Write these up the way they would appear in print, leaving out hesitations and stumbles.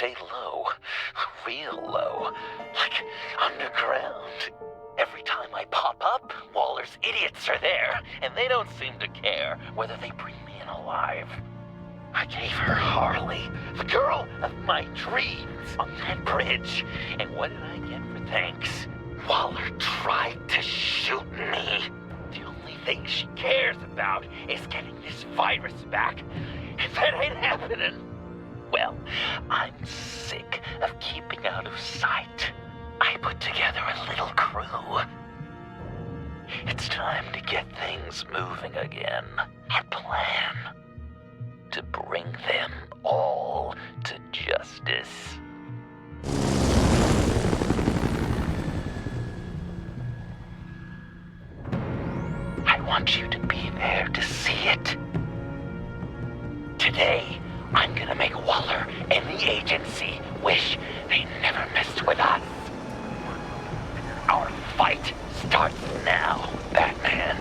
stay low. Real low. Like underground. Every time I pop up, Waller's idiots are there, and they don't seem to care whether they bring me in alive. I gave her Harley, the girl of my dreams, on that bridge. And what did I get for thanks? Waller tried to shoot me. The only thing she cares about is getting this virus back. If that ain't happening, well, I'm sick of keeping out of sight. I put together a little crew. It's time to get things moving again. A plan. To bring them all to justice. I want you to be there to see it. Today, I'm gonna make Waller and the agency wish they never messed with us. Our fight starts now, Batman.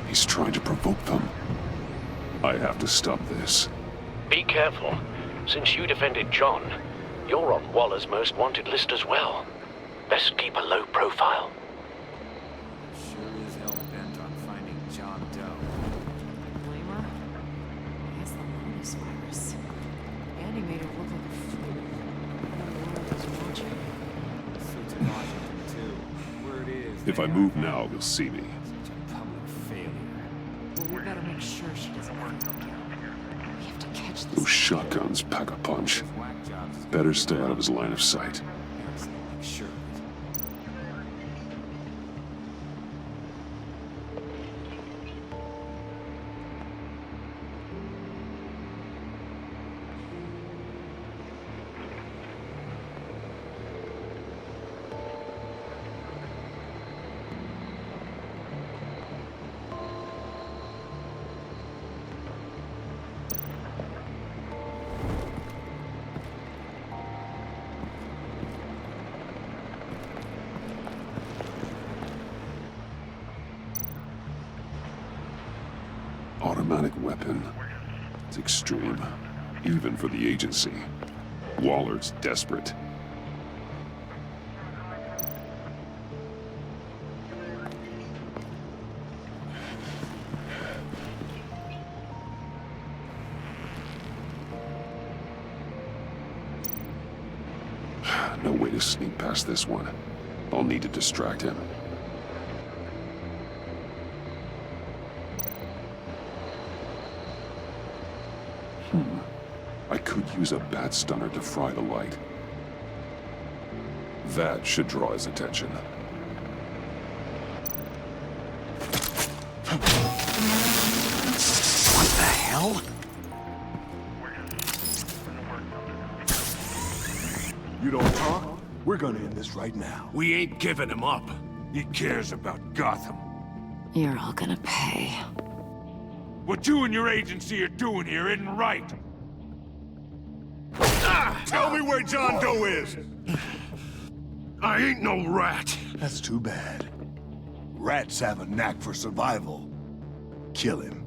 He's trying to provoke them. I have to stop this. Be careful. Since you defended John, you're on Waller's most wanted list as well. Best keep a low profile. Sure is hell bent on finding John Doe. Blame her? I guess the Lotus virus. Andy made her look like a fool. The world was watching. Suits in Washington, too. Word is... If I move now, they'll see me. Such a public failure. Well, we better make sure she doesn't work out. We have to catch this. Those shotguns pack a punch. Whack jobs is Better stay out of his line of sight. Harrison, make sure. Automatic weapon. It's extreme. Even for the agency. Waller's desperate. No way to sneak past this one. I'll need to distract him. I could use a bat stunner to fry the light. That should draw his attention. What the hell? You don't talk? We're gonna end this right now. We ain't giving him up. He cares about Gotham. You're all gonna pay. What you and your agency are doing here isn't right. Tell me where John Doe is! I ain't no rat. That's too bad. Rats have a knack for survival. Kill him.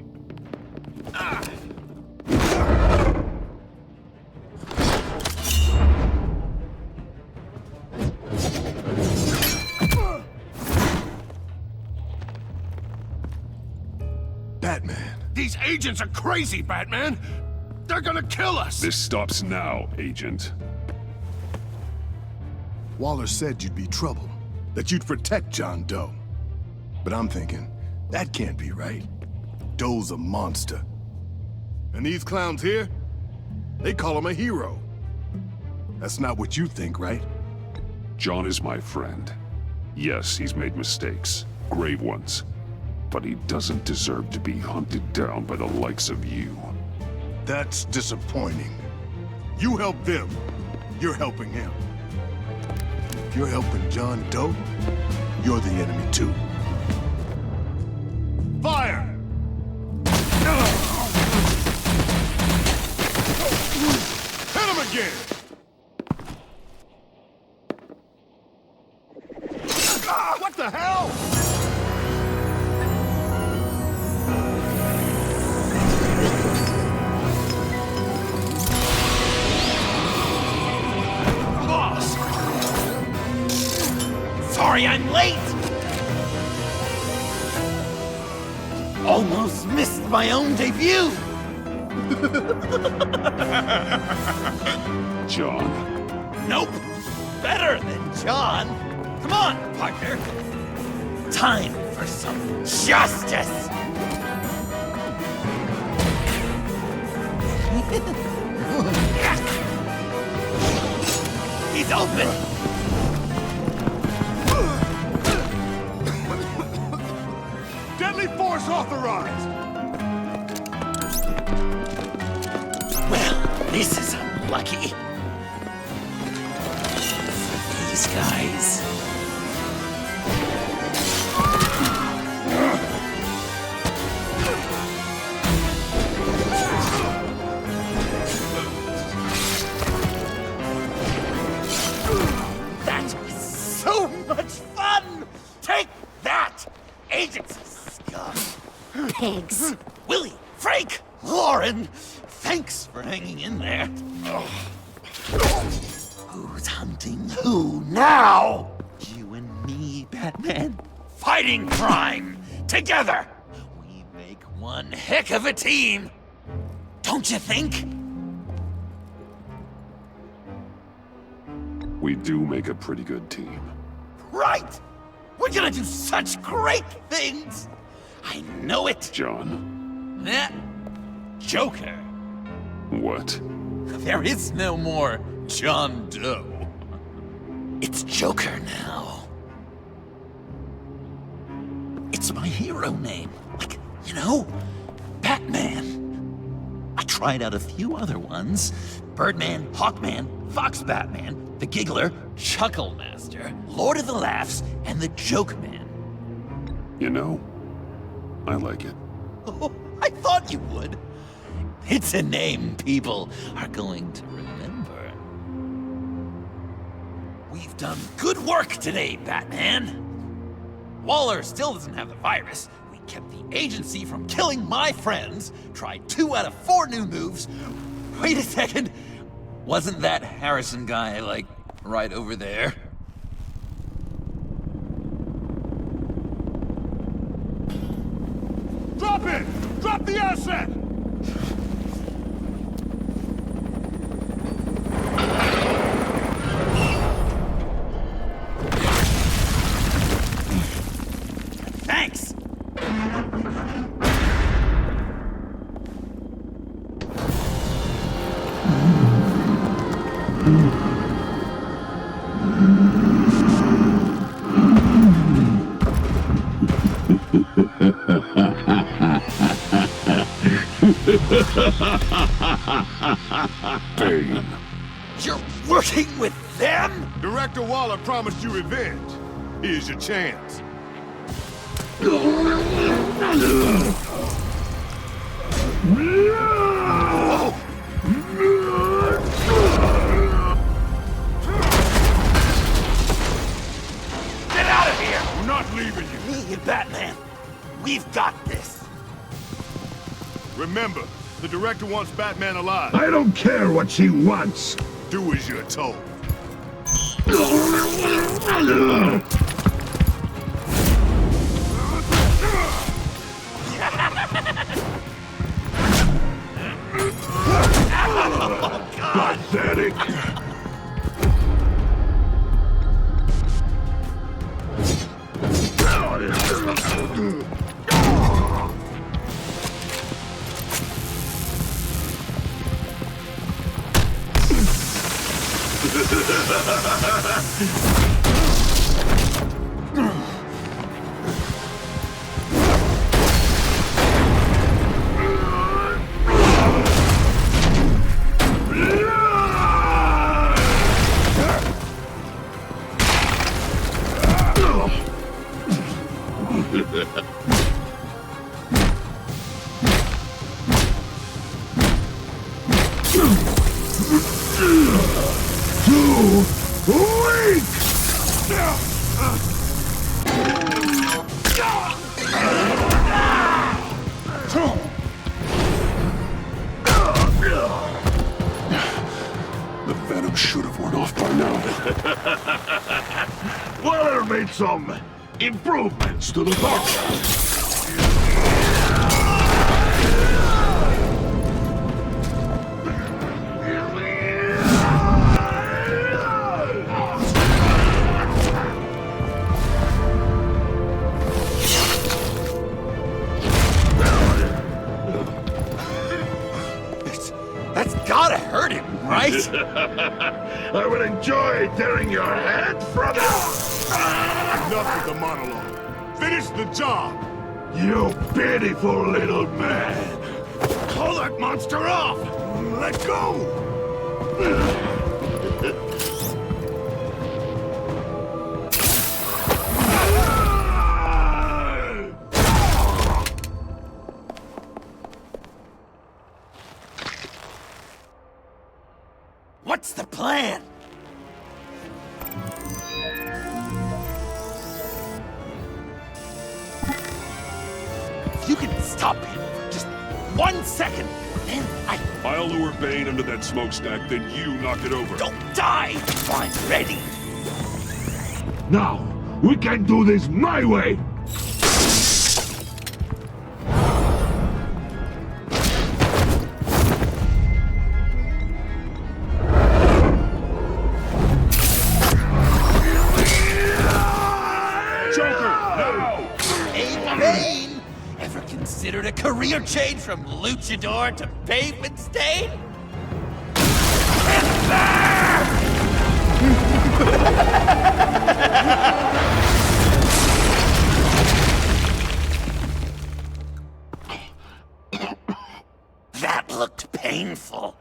Batman. These agents are crazy, Batman. They're gonna kill us. This stops now, Agent. Waller said you'd be trouble, that you'd protect John Doe. But I'm thinking, that can't be right. Doe's a monster. And these clowns here, they call him a hero. That's not what you think, right? John is my friend. Yes, he's made mistakes. Grave ones. But he doesn't deserve to be hunted down by the likes of you. That's disappointing. You help them, you're helping him. If you're helping John Doe, you're the enemy too. Fire! Hit him again! What the the hell? Boss! Sorry I'm late! Almost missed my own debut! John, Nope! Better than John! Come on, partner! Time for some justice! He's open! Deadly force authorized! Well, this is unlucky. These guys. That was so much fun! Take that, agency scum! Pigs. Willie, Frank, Lauren, thanks for hanging in there. Who's hunting who now? You and me, Batman. Fighting crime together. We make one heck of a team. Don't you think? we do make a pretty good team. Right! We're gonna do such great things! I know it! John, Eh? Joker. what? There is no more John Doe. It's Joker now. It's my hero name. Like, you know, Batman. I tried out a few other ones. Birdman, Hawkman, Fox Batman, the Giggler, Chuckle Master, Lord of the Laughs, and the Joke Man. You know, I like it. Oh, I thought you would. It's a name people are going to remember. We've done good work today, Batman. Waller still doesn't have the virus. We kept the agency from killing my friends, tried 2 out of 4 new moves. Wait a second. Wasn't that Harrison guy, like, right over there? Drop it! Drop the asset! Thanks! Bane. You're working with them? Director Waller promised you revenge. Here's your chance. Get out of here! We're not leaving you. Me and Batman, we've got this. Remember, the director wants Batman alive. I don't care what she wants. Do as you're told. Pathetic. Too weak! The venom should have worn off by now. Waller made some improvements to the formula. That's gotta hurt him, right? I will enjoy tearing your head from it. Enough with the monologue. Finish the job. You pitiful little man. Call that monster off. Let go. What's the plan? If you can stop him for just 1 second, then I'll lure Bane under that smokestack, then you knock it over. don't die before I'm ready. Now, we can do this my way. Hey, Bane! Ever considered a career change from luchador to pavement stain? That looked painful.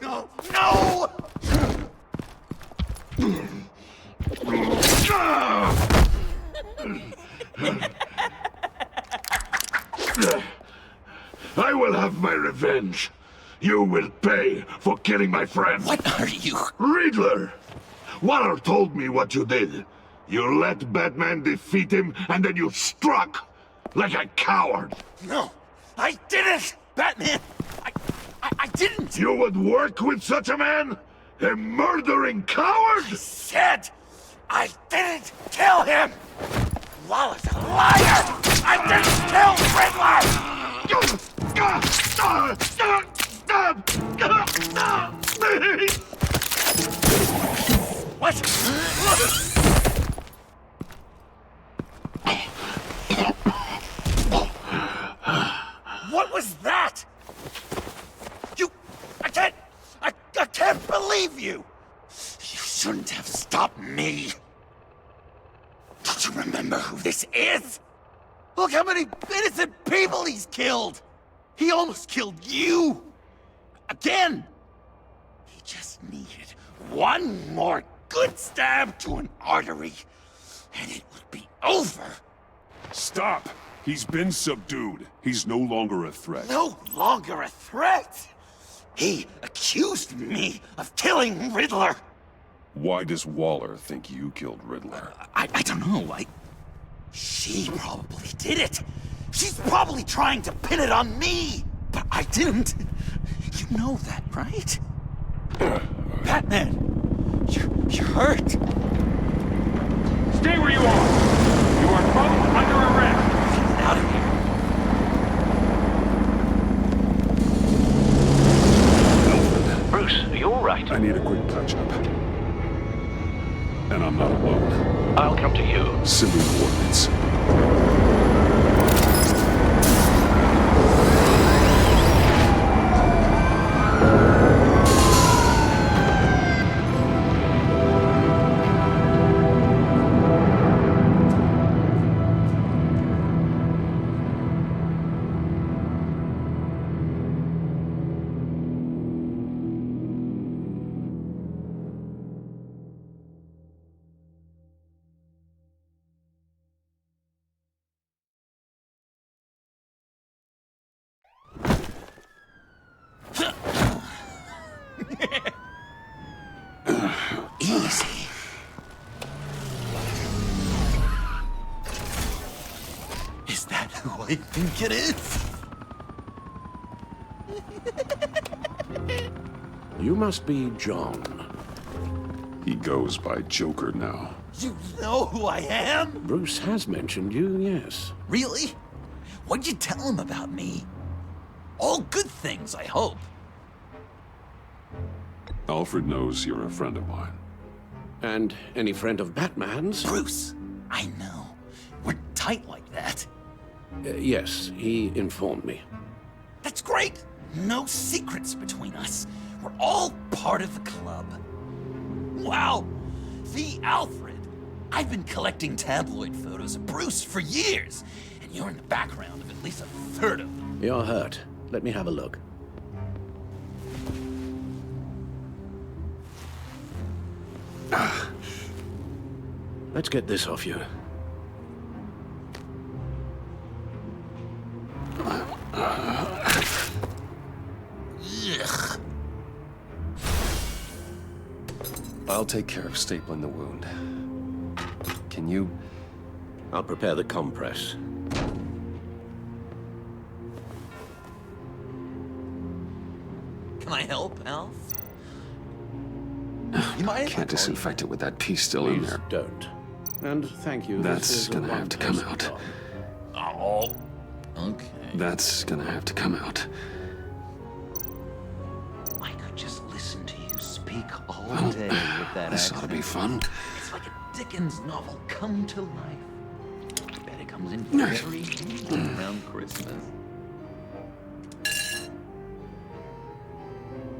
No! No! I will have my revenge. You will pay for killing my friend. What are you? Riddler! Waller told me what you did. You let Batman defeat him, and then you struck like a coward. No, I didn't! Batman! I didn't! You would work with such a man? A murdering coward? Said I didn't kill him! Waller's a liar! I didn't kill Riddler! What? What was that? I can't believe you! You shouldn't have stopped me. Don't you remember who this is? Look how many innocent people he's killed! He almost killed you! Again! He just needed one more good stab to an artery, and it would be over. Stop! He's been subdued. He's no longer a threat. No longer a threat! He accused me of killing Riddler! Why does Waller think you killed Riddler? I don't know, She probably did it! She's probably trying to pin it on me! But I didn't! You know that, right? Batman! You're hurt! Stay where you are! You are both under arrest! Get out of here! Bruce, are you all right? I need a quick touch-up. And I'm not alone. I'll come to you. Send me coordinates. I think it is. You must be John. He goes by Joker now. You know who I am? Bruce has mentioned you, yes. Really? What'd you tell him about me? All good things, I hope. Alfred knows you're a friend of mine. And any friend of Batman's? Bruce, I know. We're tight like that. Yes, he informed me. That's great. No secrets between us. We're all part of the club. Wow, the Alfred. I've been collecting tabloid photos of Bruce for years, and you're in the background of at least a third of them. You're hurt. Let me have a look. Let's get this off you. Ugh. I'll take care of stapling the wound. Can you? I'll prepare the compress. Can I help, Alf? You might Can't disinfect it with that piece still in Please there. don't. And thank you. That's this is a gonna have to come one-person out. job. Oh. Okay. That's gonna have to come out. I could just listen to you speak all Well, day with that this ought to be fun. It's like a Dickens novel come to life. I bet it comes in very handy around Christmas.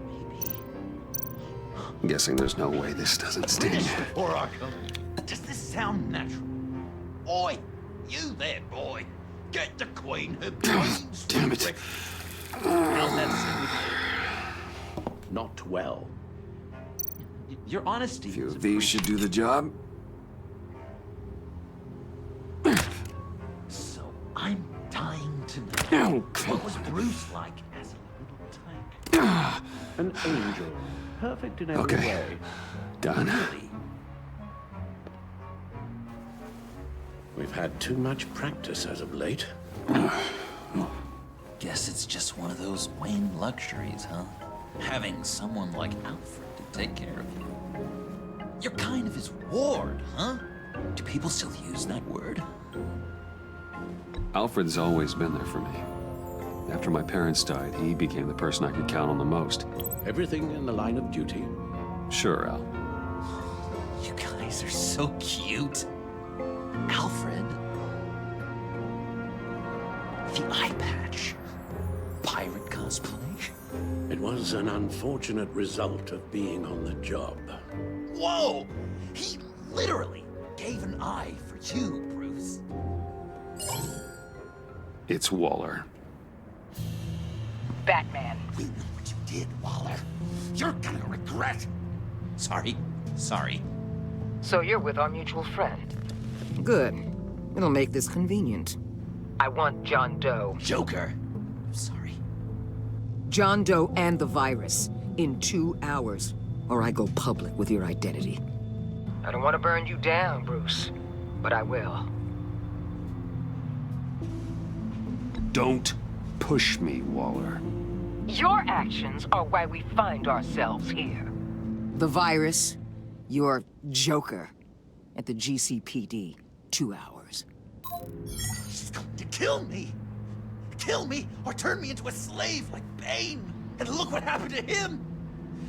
Maybe. I'm guessing there's no way this doesn't sting. Finish before Arkham. Does this sound natural? Oi, you there, boy. Get the Queen her brains. Damn it. How's that sit with Not well. you? Your honesty A few is of these should do the job. So I'm dying to know. Oh, come What was Bruce like as a little tank? An angel. Perfect in every Okay. way. Done. Really? We've had too much practice as of late. Guess it's just one of those Wayne luxuries, huh? Having someone like Alfred to take care of you. You're kind of his ward, huh? Do people still use that word? Alfred's always been there for me. After my parents died, he became the person I could count on the most. Everything in the line of duty. Sure, Al. You guys are so cute. Alfred. The eye patch. Pirate cosplay. It was an unfortunate result of being on the job. Whoa! He literally gave an eye for you, Bruce. It's Waller. Batman. We know what you did, Waller. You're gonna regret. Sorry. So you're with our mutual friend. Good. It'll make this convenient. I want John Doe. Joker. Sorry. John Doe and the virus in 2 hours, or I go public with your identity. I don't want to burn you down, Bruce, but I will. Don't push me, Waller. Your actions are why we find ourselves here. The virus, your Joker, at the GCPD, 2 hours. She's going to kill me. Kill me or turn me into a slave like Bane. And look what happened to him.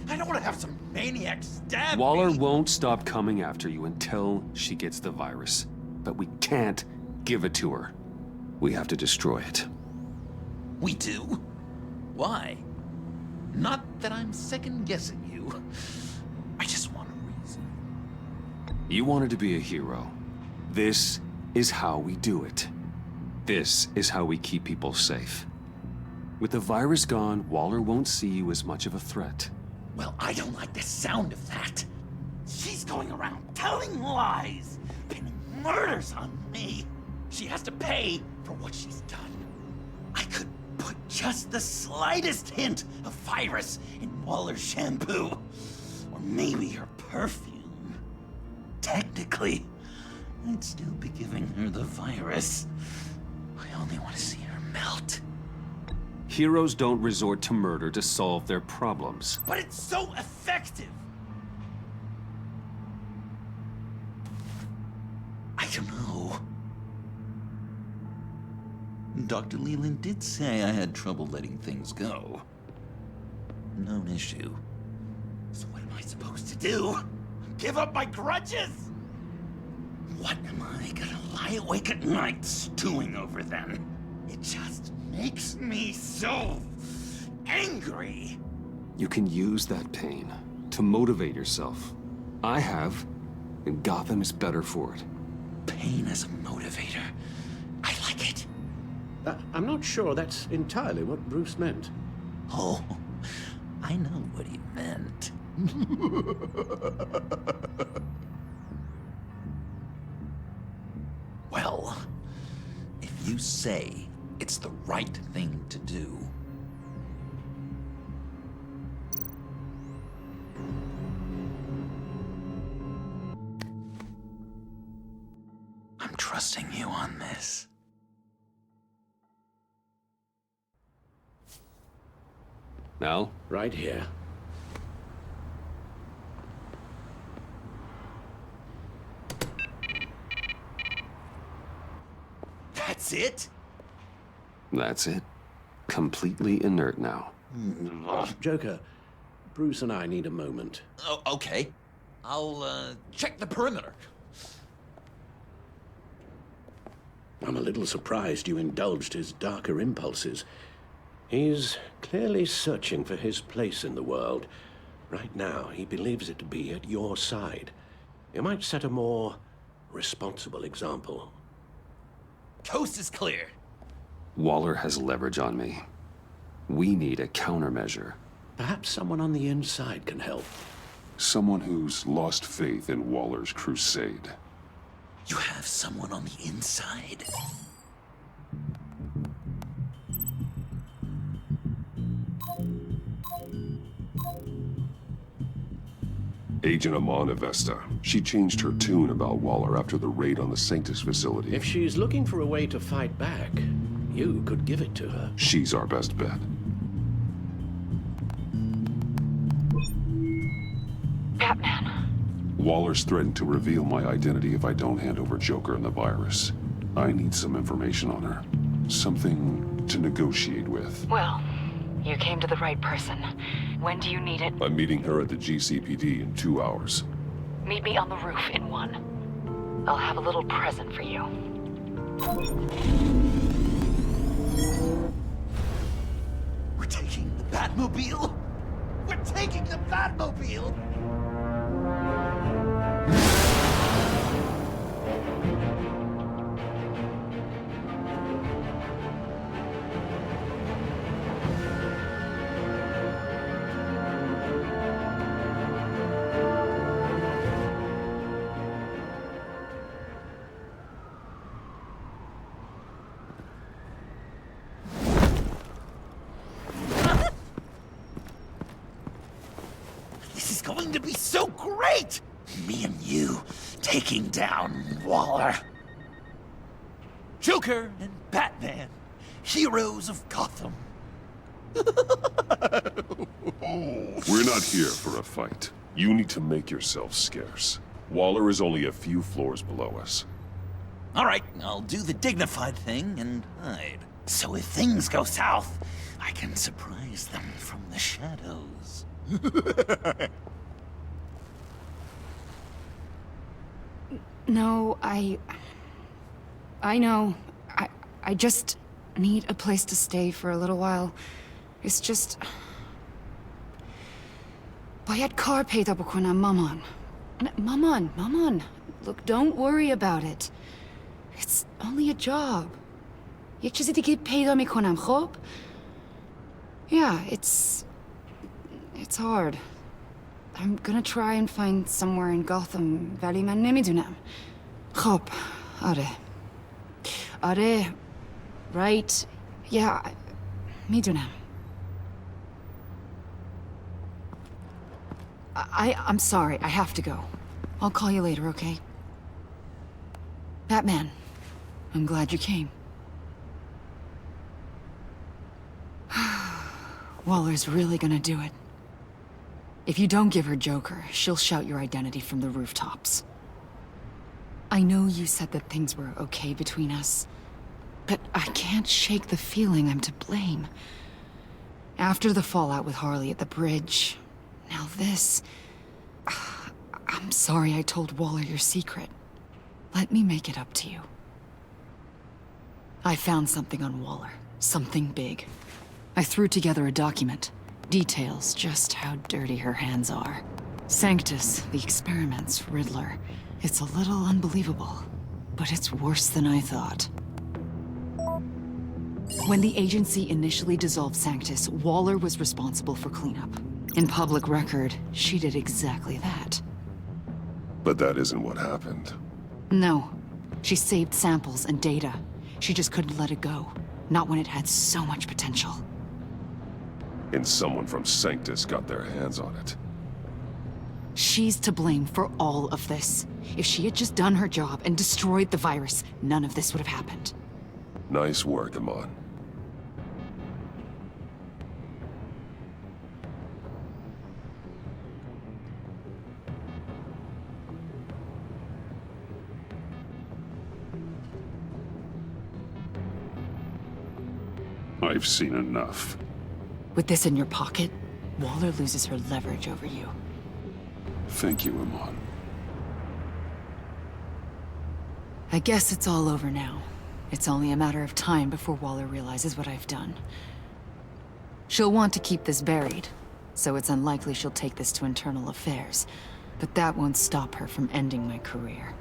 I don't want to have some maniac stab Waller me. won't stop coming after you until she gets the virus. But we can't give it to her. We have to destroy it. We do? Why? Not that I'm second-guessing you. I just want a reason. You wanted to be a hero. This is how we do it. This is how we keep people safe. With the virus gone, Waller won't see you as much of a threat. Well, I don't like the sound of that. She's going around telling lies, pinning murders on me. She has to pay for what she's done. I could put just the slightest hint of virus in Waller's shampoo. Or maybe her perfume. Technically, I'd still be giving her the virus. I only want to see her melt. Heroes don't resort to murder to solve their problems. But it's so effective! I don't know. Dr. Leland did say I had trouble letting things go. Known issue. So what am I supposed to do? Give up my grudges? What am I gonna lie awake at night stewing over then? It just makes me so angry. You can use that pain to motivate yourself. I have, and Gotham is better for it. Pain as a motivator. I like it. I'm not sure that's entirely what Bruce meant. Oh, I know what he meant. Well, if you say it's the right thing to do, I'm trusting you on this. Now? Right here. That's it? That's it. Completely inert now. Joker, Bruce and I need a moment. Oh, okay. I'll, check the perimeter. I'm a little surprised you indulged his darker impulses. He's clearly searching for his place in the world. Right now, he believes it to be at your side. You might set a more responsible example. Coast is clear. Waller has leverage on me. We need a countermeasure. Perhaps someone on the inside can help. Someone who's lost faith in Waller's crusade. You have someone on the inside? Agent Amana Vesta. She changed her tune about Waller after the raid on the Sanctus facility. If she's looking for a way to fight back, you could give it to her. She's our best bet. Batman. Waller's threatened to reveal my identity if I don't hand over Joker and the virus. I need some information on her. Something to negotiate with. Well, you came to the right person. When do you need it? I'm meeting her at the GCPD in 2 hours. Meet me on the roof in 1. I'll have a little present for you. We're taking the Batmobile? We're taking the Batmobile! This is going to be so great! Me and you taking down Waller. Joker and Batman, heroes of Gotham. We're not here for a fight. You need to make yourself scarce. Waller is only a few floors below us. All right, I'll do the dignified thing and hide. So if things go south, I can surprise them from the shadows. No, I know. I just need a place to stay for a little while. It's just... باید کار پیدا بکنم مامان. Maman. Look, don't worry about it. It's only a job. یک چیزی دیگه پیدا میکنم، خب؟ Yeah, it's hard. I'm gonna try and find somewhere in Gotham ولی من نمیدونم. خب، آره. Right. Yeah, میدونم. I'm sorry, I have to go. I'll call you later, okay? Batman, I'm glad you came. Waller's really gonna do it. If you don't give her Joker, she'll shout your identity from the rooftops. I know you said that things were okay between us, but I can't shake the feeling I'm to blame. After the fallout with Harley at the bridge, now this... I'm sorry I told Waller your secret. Let me make it up to you. I found something on Waller. Something big. I threw together a document. Details just how dirty her hands are. Sanctus, the experiments, Riddler. It's a little unbelievable, but it's worse than I thought. When the agency initially dissolved Sanctus, Waller was responsible for cleanup. In public record, she did exactly that. But that isn't what happened. No. She saved samples and data. She just couldn't let it go. Not when it had so much potential. And someone from Sanctus got their hands on it. She's to blame for all of this. If she had just done her job and destroyed the virus, none of this would have happened. Nice work, Amon. I've seen enough. With this in your pocket, Waller loses her leverage over you. Thank you, Amon. I guess it's all over now. It's only a matter of time before Waller realizes what I've done. She'll want to keep this buried, so it's unlikely she'll take this to internal affairs. But that won't stop her from ending my career.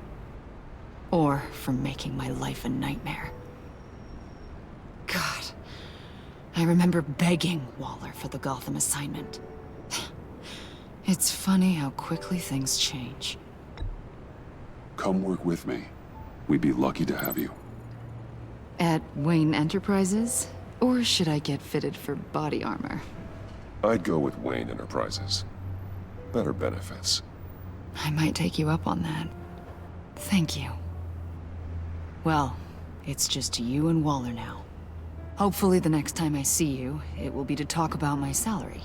Or from making my life a nightmare. God. I remember begging Waller for the Gotham assignment. It's funny how quickly things change. Come work with me. We'd be lucky to have you. At Wayne Enterprises? Or should I get fitted for body armor? I'd go with Wayne Enterprises. Better benefits. I might take you up on that. Thank you. Well, it's just you and Waller now. Hopefully the next time I see you, it will be to talk about my salary.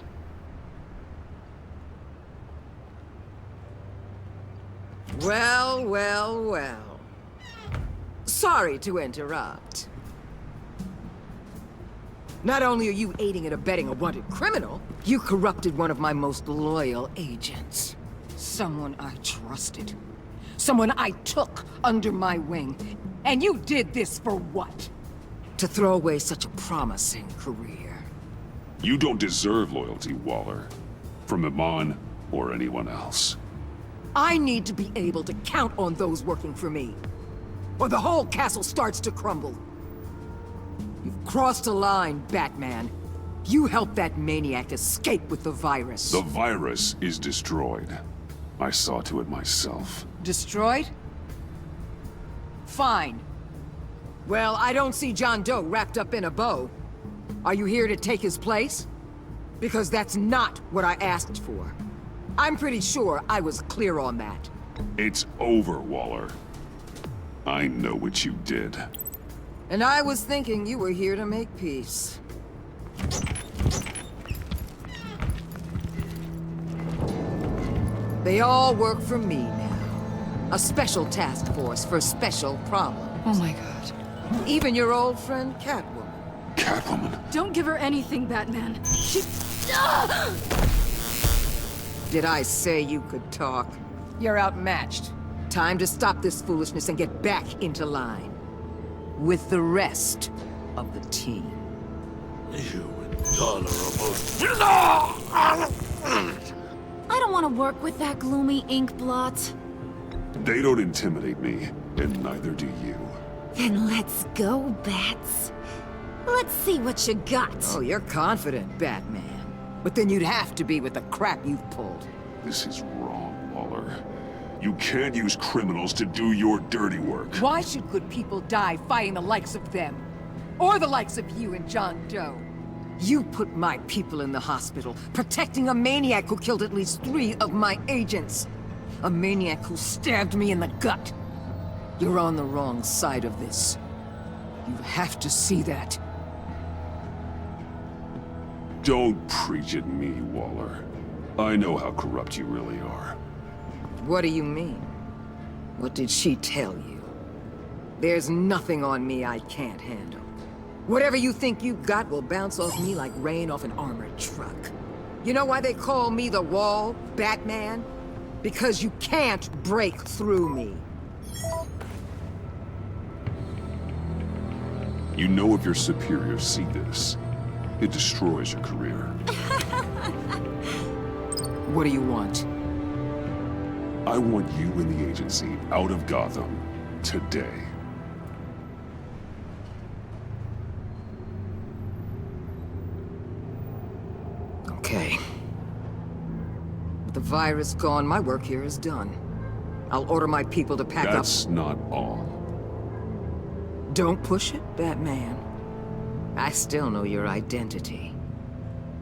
Well, well, well. Sorry to interrupt. Not only are you aiding and abetting a wanted criminal, you corrupted one of my most loyal agents. Someone I trusted. Someone I took under my wing. And you did this for what? To throw away such a promising career. You don't deserve loyalty, Waller. From Amon or anyone else. I need to be able to count on those working for me. Or the whole castle starts to crumble. You've crossed a line, Batman. You helped that maniac escape with the virus. The virus is destroyed. I saw to it myself. Destroyed? Fine. Well, I don't see John Doe wrapped up in a bow. Are you here to take his place? Because that's not what I asked for. I'm pretty sure I was clear on that. It's over, Waller. I know what you did. And I was thinking you were here to make peace. They all work for me now. A special task force for special problems. Oh my God. Even your old friend Catwoman. Catwoman? Don't give her anything, Batman. She... Did I say you could talk? You're outmatched. Time to stop this foolishness and get back into line. With the rest of the team. You intolerable... I don't want to work with that gloomy ink blot. They don't intimidate me, and neither do you. Then let's go, Bats. Let's see what you got. Oh, you're confident, Batman. But then you'd have to be with the crap you've pulled. This is wrong, Waller. You can't use criminals to do your dirty work. Why should good people die fighting the likes of them? Or the likes of you and John Doe? You put my people in the hospital, protecting a maniac who killed at least 3 of my agents. A maniac who stabbed me in the gut. You're on the wrong side of this. You have to see that. Don't preach at me, Waller. I know how corrupt you really are. What do you mean? What did she tell you? There's nothing on me I can't handle. Whatever you think you got will bounce off me like rain off an armored truck. You know why they call me the Wall, Batman? Because you can't break through me. You know if your superiors see this, it destroys your career. What do you want? I want you and the agency out of Gotham today. Okay. With the virus gone, my work here is done. I'll order my people to pack up. That's not all. Don't push it, Batman. I still know your identity.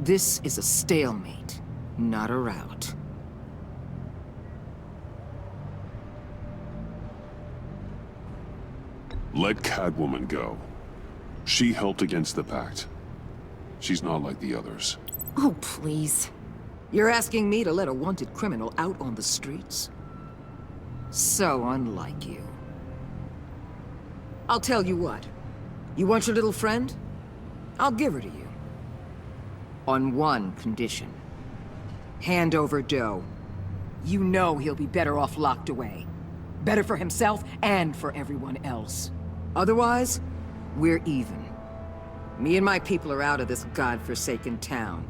This is a stalemate, not a rout. Let Catwoman go. She helped against the Pact. She's not like the others. Oh, please. You're asking me to let a wanted criminal out on the streets? So unlike you. I'll tell you what. You want your little friend? I'll give her to you. On one condition. Hand over Doe. You know he'll be better off locked away. Better for himself and for everyone else. Otherwise, we're even. Me and my people are out of this godforsaken town.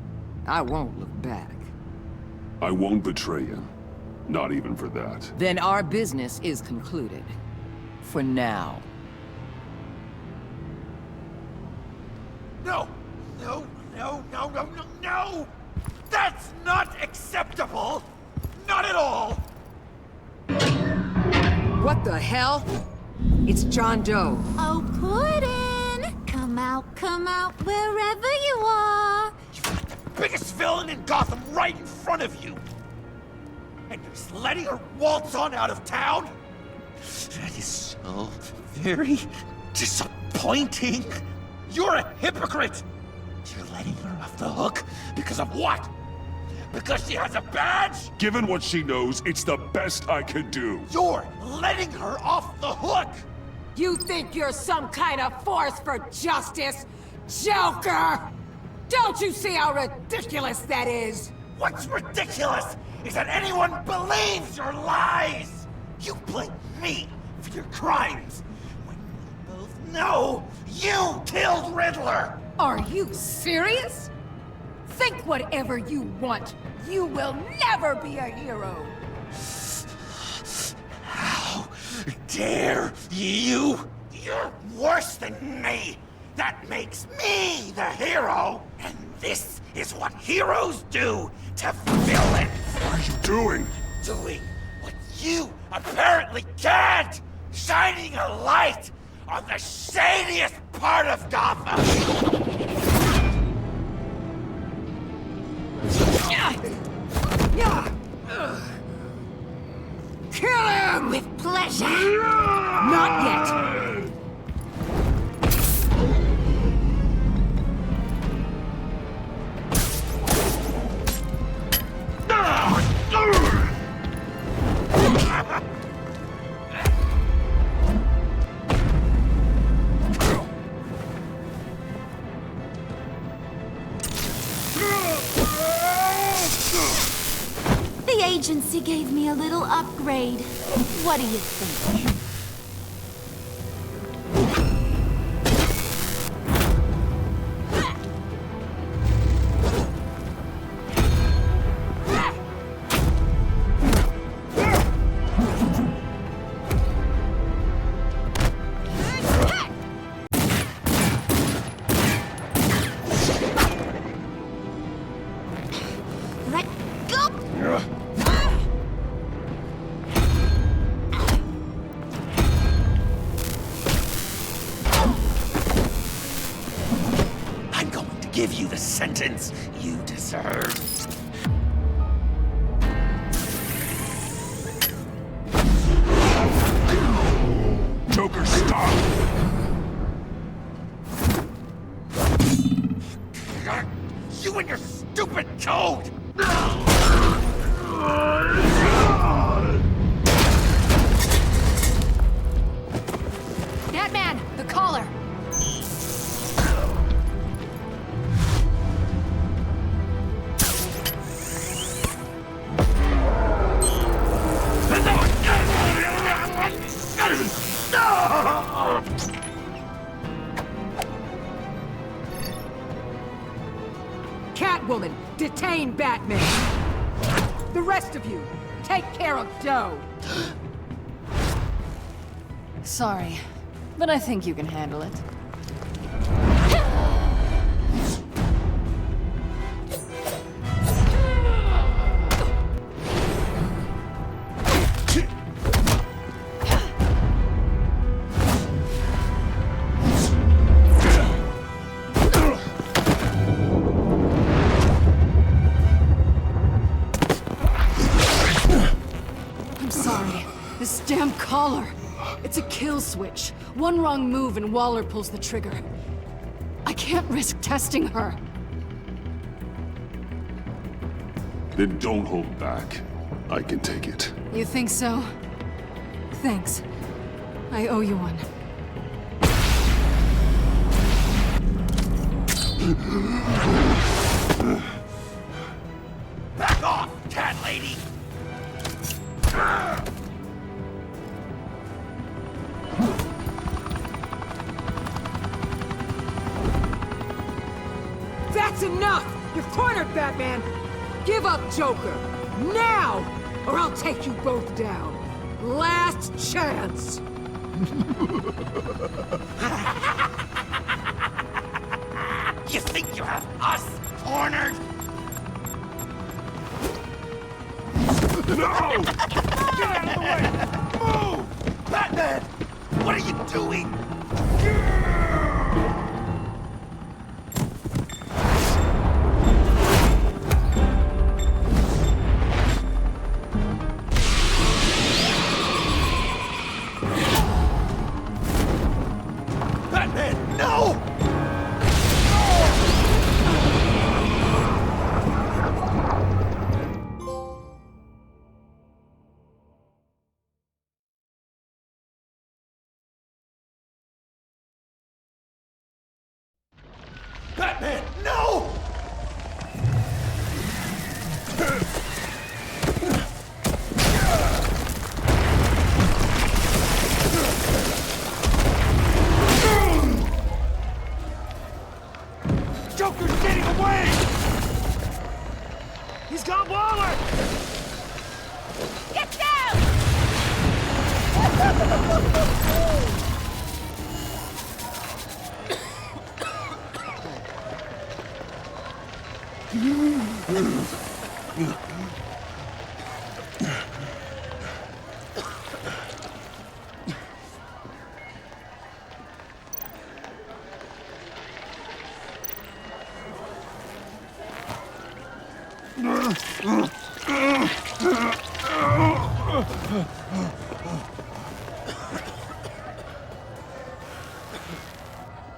I won't look back. I won't betray you. Not even for that. Then our business is concluded. For now. No! No, no, no, no, no, no! That's not acceptable! Not at all! What the hell? It's John Doe. Oh, Puddin'! Come out, wherever you are! You've got the biggest villain in Gotham right in front of you! And you're just letting her waltz on out of town? That is so very disappointing. You're a hypocrite! You're letting her off the hook because of what? Because she has a badge? Given what she knows, it's the best I can do. You're letting her off the hook! You think you're some kind of force for justice, Joker? Don't you see how ridiculous that is? What's ridiculous is that anyone believes your lies! You blame me for your crimes, when we both know you killed Riddler! Are you serious? Think whatever you want. You will never be a hero. How dare you? You're worse than me! That makes me the hero! And this is what heroes do to villains! What are you doing? Doing what you apparently can't! Shining a light on the shadiest part of Gotham! Kill him! With pleasure! Not yet! The agency gave me a little upgrade. What do you think? Let go! I'm going to give you the sentence you deserve. Joker, stop! You and Catwoman, detain Batman! The rest of you, take care of Doe! Sorry, but I think you can handle it. This damn collar! It's a kill switch. One wrong move and Waller pulls the trigger. I can't risk testing her. Then don't hold back. I can take it. You think so? Thanks. I owe you one. Back off, cat lady! That's enough! You're cornered, Batman! Give up, Joker! Now! Or I'll take you both down. Last chance! You think you have us cornered? No! Get out of the way! Move! Batman! What are you doing? Batman, no! Batman, no! Joker's getting away! He's got Waller! Get down!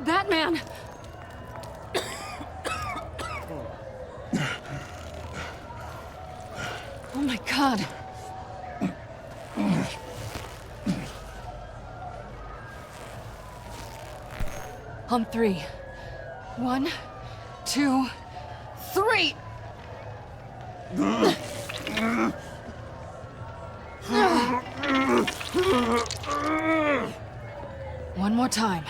Batman! Oh my God. On three. 1, 2, 3! One more time.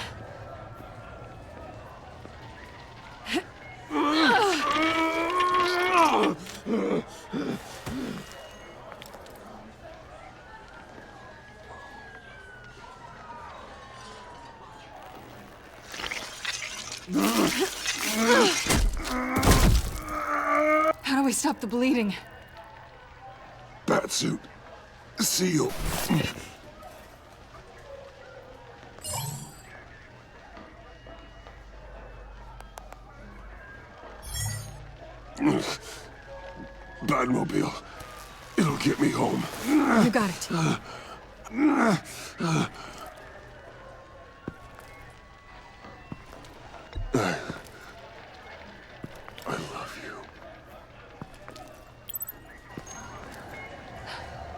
How do we stop the bleeding? Batsuit. Seal. Batmobile. It'll get me home. You got it. I love you.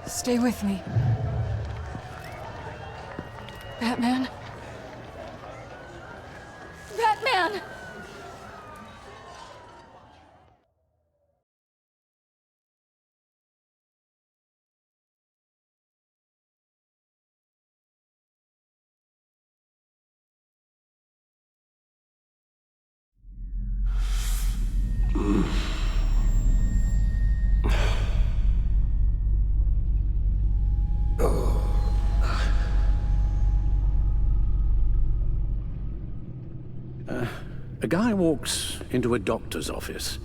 Stay with me. Batman? Batman! Mm. A guy walks into a doctor's office.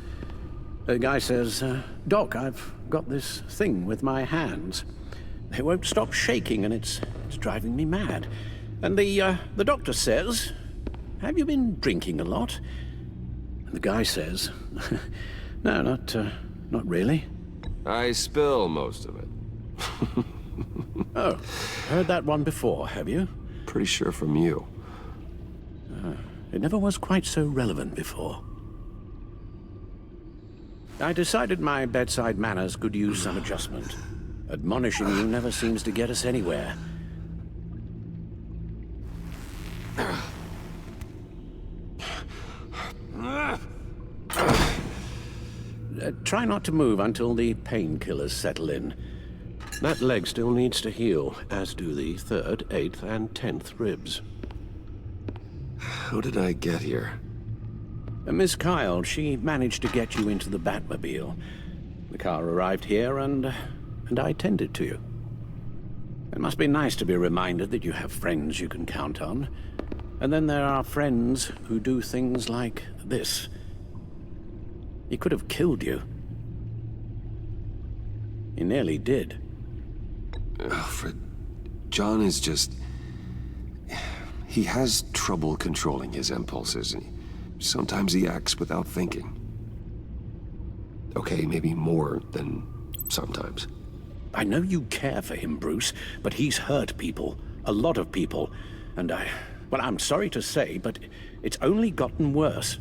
The guy says, Doc, I've got this thing with my hands. They won't stop shaking and it's driving me mad. And the doctor says, have you been drinking a lot? And the guy says, no, not really. I spill most of it. Oh, heard that one before, have you? Pretty sure from you. It never was quite so relevant before. I decided my bedside manners could use some adjustment. Admonishing you never seems to get us anywhere. Try not to move until the painkillers settle in. That leg still needs to heal, as do the 3rd, 8th, and 10th ribs. How did I get here? Miss Kyle, she managed to get you into the Batmobile. The car arrived here, and I tended to you. It must be nice to be reminded that you have friends you can count on. And then there are friends who do things like this. He could have killed you. He nearly did. Alfred, John is just... He has trouble controlling his impulses. Sometimes he acts without thinking. Okay, maybe more than sometimes. I know you care for him, Bruce, but he's hurt people. A lot of people. And well, I'm sorry to say, but it's only gotten worse.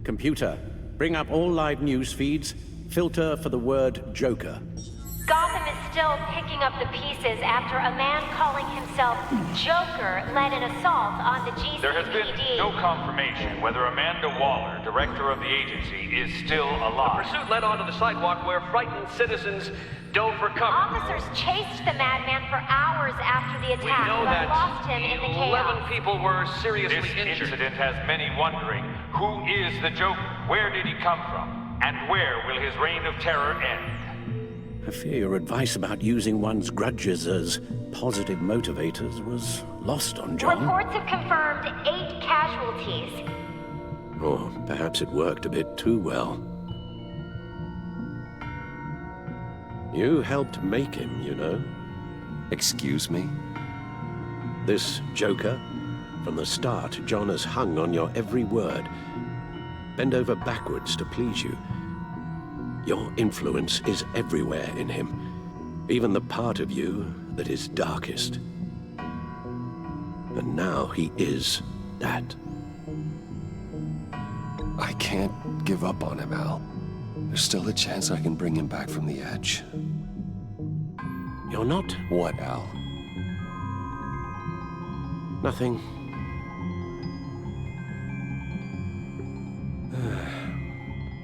Computer, bring up all live news feeds. Filter for the word Joker. Gotham is still picking up the pieces after a man calling himself Joker led an assault on the GCPD. There has been no confirmation whether Amanda Waller, director of the agency, is still alive. The pursuit led onto the sidewalk where frightened citizens dove for cover. Officers chased the madman for hours after the attack, We know but that lost him in the chaos. 11 people were seriously injured. This incident has many wondering, who is the Joker? Where did he come from? And where will his reign of terror end? I fear your advice about using one's grudges as positive motivators was lost on John. Reports have confirmed 8 casualties. Or perhaps it worked a bit too well. You helped make him, you know. Excuse me? This Joker, from the start, John has hung on your every word. Bend over backwards to please you. Your influence is everywhere in him, even the part of you that is darkest. And now he is that. I can't give up on him, Al. There's still a chance I can bring him back from the edge. You're not? What, Al? Nothing.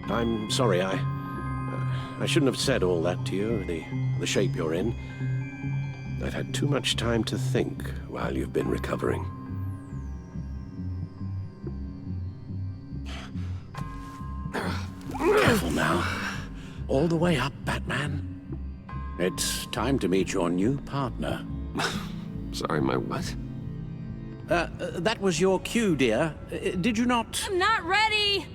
I'm sorry, I shouldn't have said all that to you, the shape you're in. I've had too much time to think while you've been recovering. Careful now. All the way up, Batman. It's time to meet your new partner. Sorry, my what? That was your cue, dear. Did you not? I'm not ready!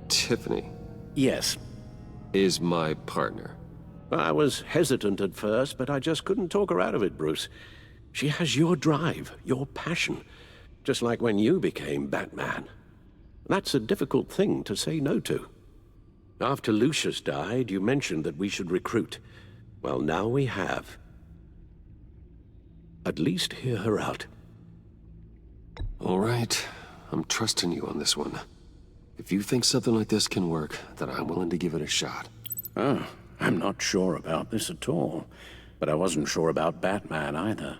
Tiffany. Yes. Is my partner. I was hesitant at first, but I just couldn't talk her out of it, Bruce. She has your drive, your passion, just like when you became Batman. That's a difficult thing to say no to. After Lucius died, you mentioned that we should recruit. Well, now we have. At least hear her out. All right. I'm trusting you on this one. If you think something like this can work, then I'm willing to give it a shot. Oh, I'm not sure about this at all. But I wasn't sure about Batman either.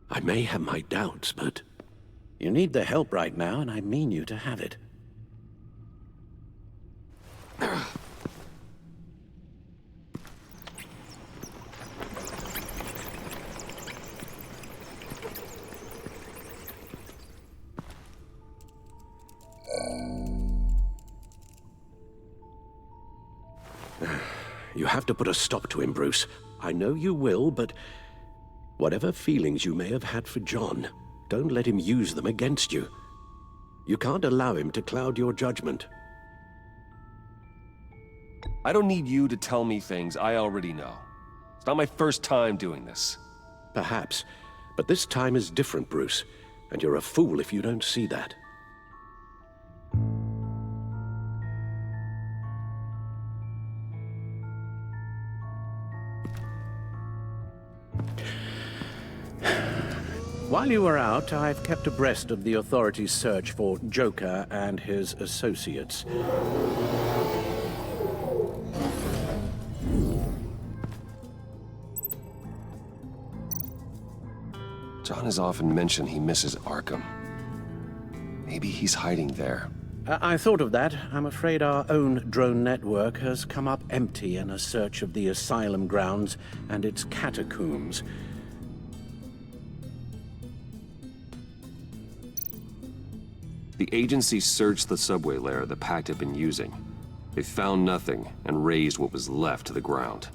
I may have my doubts, but you need the help right now, and I mean you to have it. You have to put a stop to him, Bruce. I know you will, but Whatever feelings you may have had for John, don't let him use them against you. You can't allow him to cloud your judgment. I don't need you to tell me things I already know. It's not my first time doing this. Perhaps, but this time is different, Bruce, and you're a fool if you don't see that. While you were out, I've kept abreast of the authorities' search for Joker and his associates. John has often mentioned he misses Arkham. Maybe he's hiding there. I thought of that. I'm afraid our own drone network has come up empty in a search of the asylum grounds and its catacombs. The agency searched the subway layer the Pact had been using. They found nothing and razed what was left to the ground.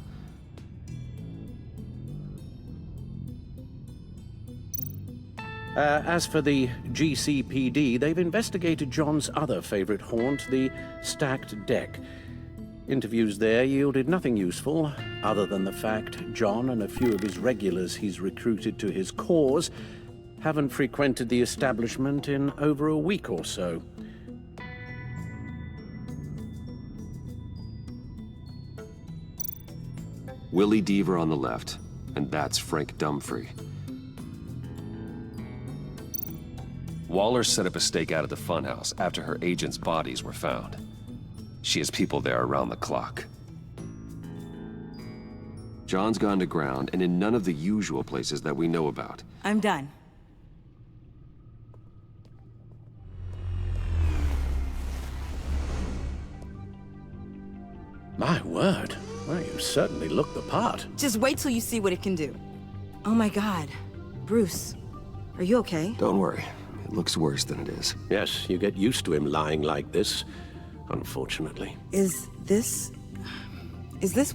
As for the GCPD, they've investigated John's other favorite haunt, the stacked deck. Interviews there yielded nothing useful, other than the fact John and a few of his regulars he's recruited to his cause haven't frequented the establishment in over a week or so. Willie Deaver on the left, and that's Frank Dumfrey. Waller set up a stakeout at the funhouse after her agents' bodies were found. She has people there around the clock. John's gone to ground and in none of the usual places that we know about. I'm done. My word. Well, you certainly look the part. Just wait till you see what it can do. Oh my God. Bruce, are you okay? Don't worry. It looks worse than it is. Yes, you get used to him lying like this, unfortunately. Is this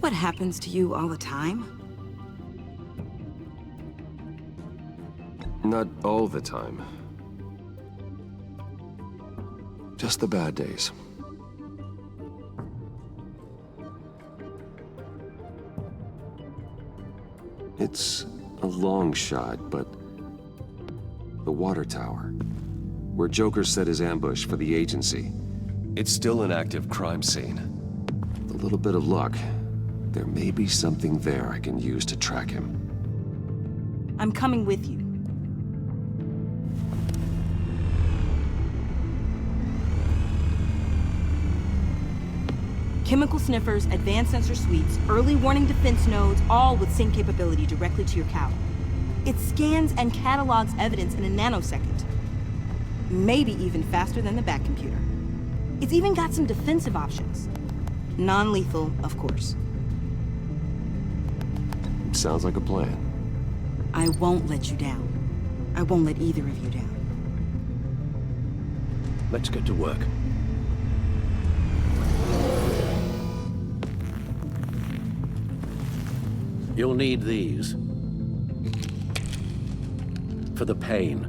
what happens to you all the time? Not all the time. Just the bad days. It's a long shot, but the water tower, where Joker set his ambush for the agency, it's still an active crime scene. With a little bit of luck, there may be something there I can use to track him. I'm coming with you. Chemical sniffers, advanced sensor suites, early warning defense nodes, all with sync capability directly to your cowl. It scans and catalogs evidence in a nanosecond. Maybe even faster than the Bat computer. It's even got some defensive options. Non-lethal, of course. Sounds like a plan. I won't let you down. I won't let either of you down. Let's get to work. You'll need these. For the pain.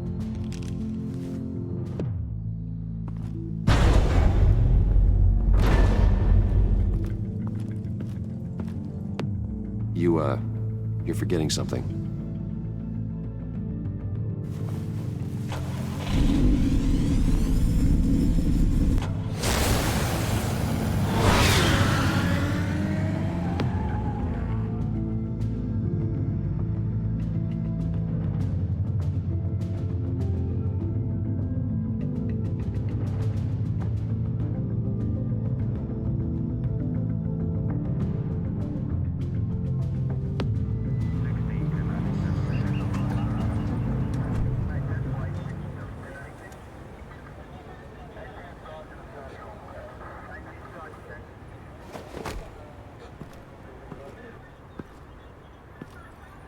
You're forgetting something.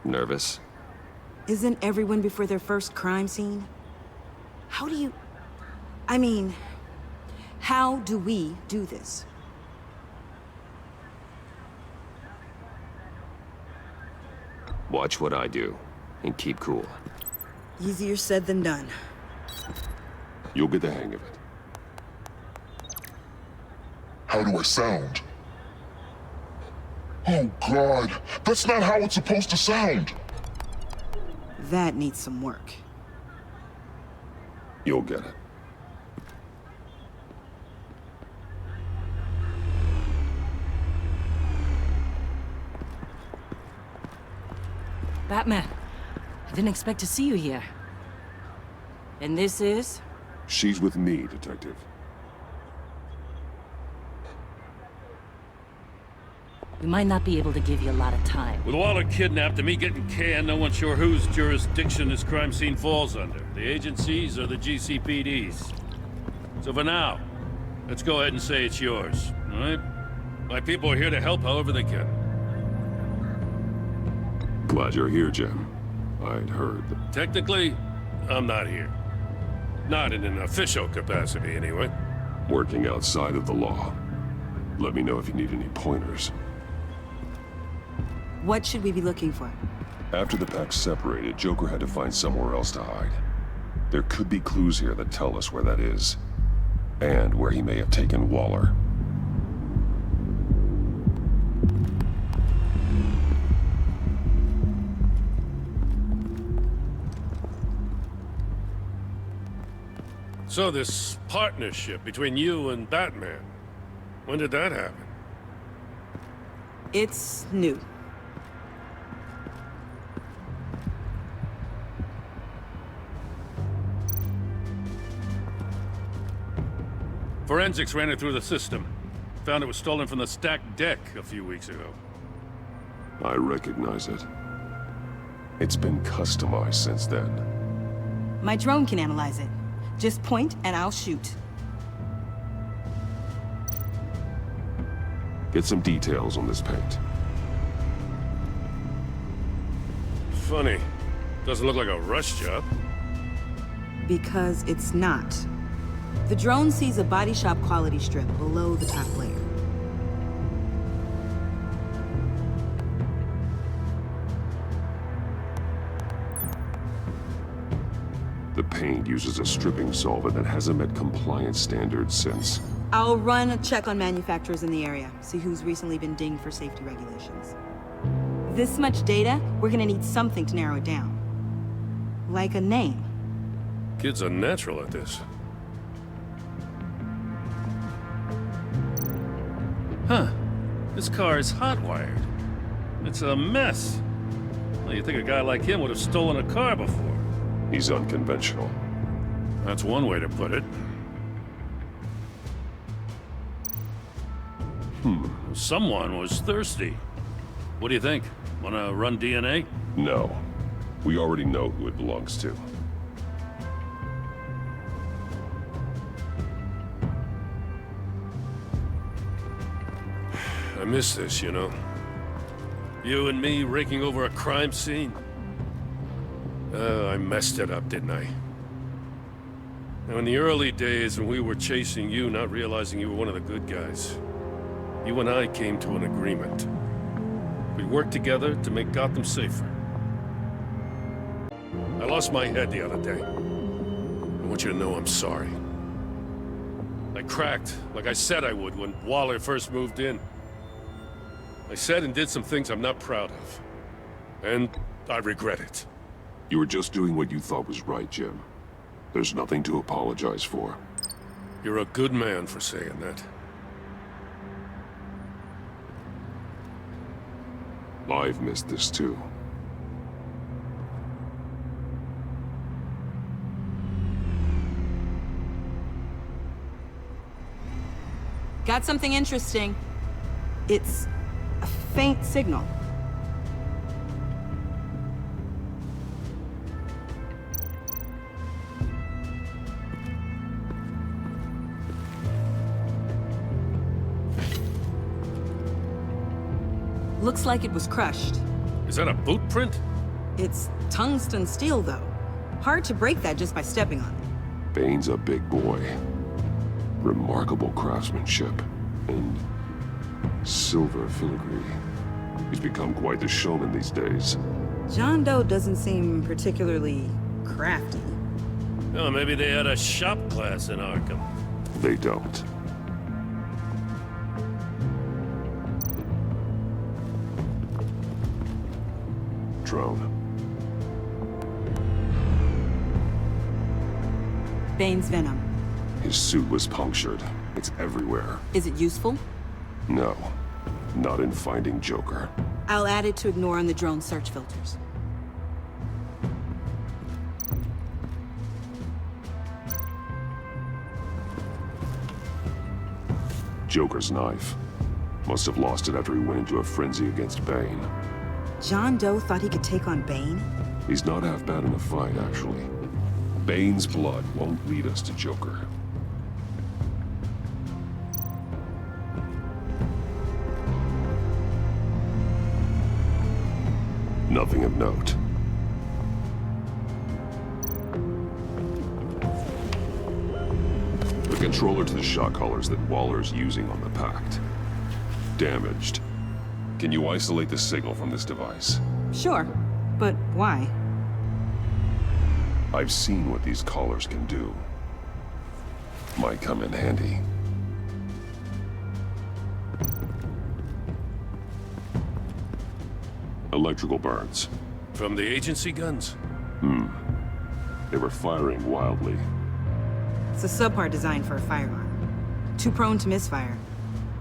Nervous? Isn't everyone before their first crime scene? How do you... I mean, how do we do this? Watch what I do. and keep cool. Easier said than done. You'll get the hang of it. How do I sound? Oh, God. That's not how it's supposed to sound. That needs some work. You'll get it. Batman, I didn't expect to see you here. And this is? She's with me, Detective. We might not be able to give you a lot of time. With Waller kidnapped and me getting canned, no one's sure whose jurisdiction this crime scene falls under. The agencies or the GCPD's. So for now, let's go ahead and say it's yours, all right? My people are here to help however they can. Glad you're here, Jim. I'd heard that... Technically, I'm not here. Not in an official capacity, anyway. Working outside of the law. Let me know if you need any pointers. What should we be looking for? After the pack separated, Joker had to find somewhere else to hide. There could be clues here that tell us where that is. And where he may have taken Waller. So this partnership between you and Batman, when did that happen? It's new. Forensics ran it through the system. Found it was stolen from the stacked deck a few weeks ago. I recognize it. It's been customized since then. My drone can analyze it. Just point and I'll shoot. Get some details on this paint. Funny. Doesn't look like a rush job. Because it's not. The drone sees a body shop quality strip below the top layer. The paint uses a stripping solvent that hasn't met compliance standards since... I'll run a check on manufacturers in the area, see who's recently been dinged for safety regulations. This much data, we're gonna need something to narrow it down. Like a name. Kid's a natural at this. Huh. This car is hot-wired. It's a mess. Well, you'd think a guy like him would have stolen a car before. He's unconventional. That's one way to put it. Someone was thirsty. What do you think? Wanna run DNA? No. We already know who it belongs to. I miss this, you know. You and me raking over a crime scene. I messed it up, didn't I? Now, in the early days when we were chasing you, not realizing you were one of the good guys, you and I came to an agreement. We worked together to make Gotham safer. I lost my head the other day. I want you to know I'm sorry. I cracked, like I said I would when Waller first moved in. I said and did some things I'm not proud of. And I regret it. You were just doing what you thought was right, Jim. There's nothing to apologize for. You're a good man for saying that. I've missed this too. Got something interesting. It's a faint signal. Looks like it was crushed. Is that a boot print? It's tungsten steel, though. Hard to break that just by stepping on it. Bane's a big boy. Remarkable craftsmanship. And silver filigree. He's become quite the showman these days. John Doe doesn't seem particularly crafty. Oh, maybe they had a shop class in Arkham. They don't. Drone. Bane's venom. His suit was punctured. It's everywhere. Is it useful? No. Not in finding Joker. I'll add it to ignore on the drone search filters. Joker's knife. Must have lost it after he went into a frenzy against Bane. John Doe thought he could take on Bane? He's not half bad in a fight, actually. Bane's blood won't lead us to Joker. Nothing of note. The controller to the shot collars that Waller's using on the Pact. Damaged. Can you isolate the signal from this device? Sure, but why? I've seen what these collars can do. Might come in handy. Electrical burns. From the agency guns? They were firing wildly. It's a subpart designed for a firearm. Too prone to misfire.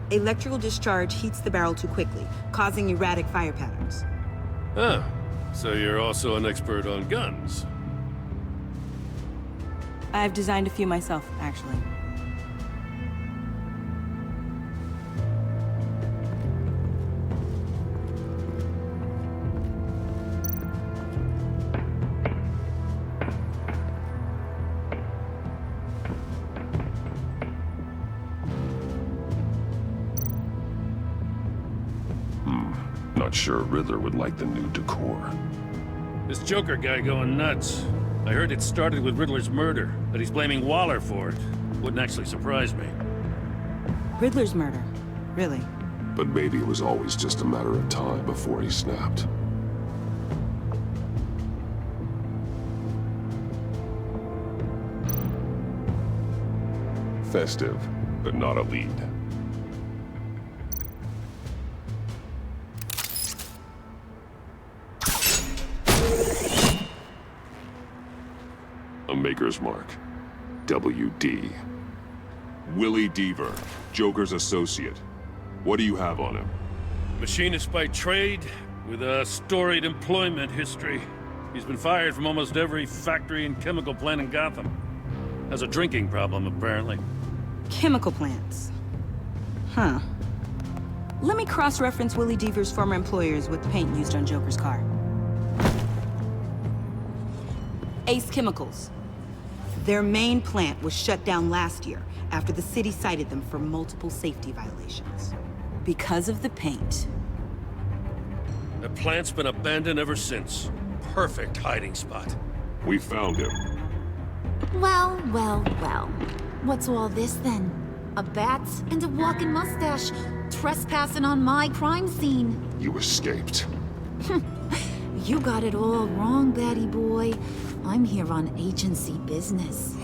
Electrical discharge heats the barrel too quickly, causing erratic fire patterns. Ah, so you're also an expert on guns. I've designed a few myself, actually. Not sure Riddler would like the new decor. This Joker guy going nuts. I heard it started with Riddler's murder, but he's blaming Waller for it. Wouldn't actually surprise me. Riddler's murder? Really? But maybe it was always just a matter of time before he snapped. Festive, but not a lead. A Maker's Mark. WD. Willie Deaver, Joker's associate. What do you have on him? Machinist by trade, with a storied employment history. He's been fired from almost every factory and chemical plant in Gotham. Has a drinking problem, apparently. Chemical plants. Huh. Let me cross-reference Willie Deaver's former employers with the paint used on Joker's car. Ace Chemicals. Their main plant was shut down last year after the city cited them for multiple safety violations. Because of the paint. The plant's been abandoned ever since. Perfect hiding spot. We found him. Well, well, well. What's all this then? A bat and a walking mustache trespassing on my crime scene. You escaped. You got it all wrong, Batty boy. I'm here on agency business.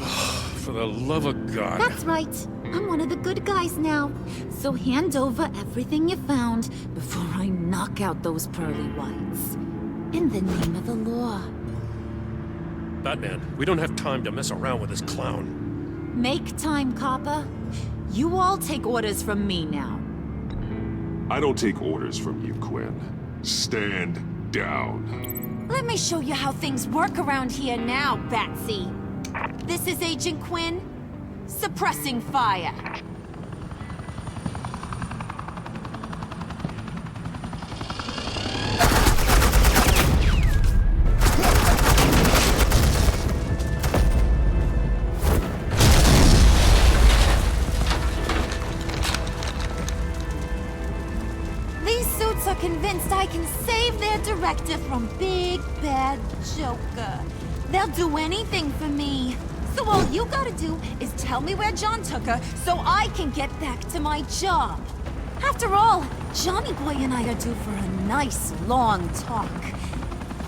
For the love of God. That's right. I'm one of the good guys now. So hand over everything you found before I knock out those pearly whites. In the name of the law. Batman, we don't have time to mess around with this clown. Make time, copper. You all take orders from me now. I don't take orders from you, Quinn. Stand down. Let me show you how things work around here now, Batsy. This is Agent Quinn, suppressing fire. These suits are convinced I can save their director from Big Bad Joker. They'll do anything for me. So all you gotta do is tell me where John took her so I can get back to my job. After all, Johnny Boy and I are due for a nice long talk.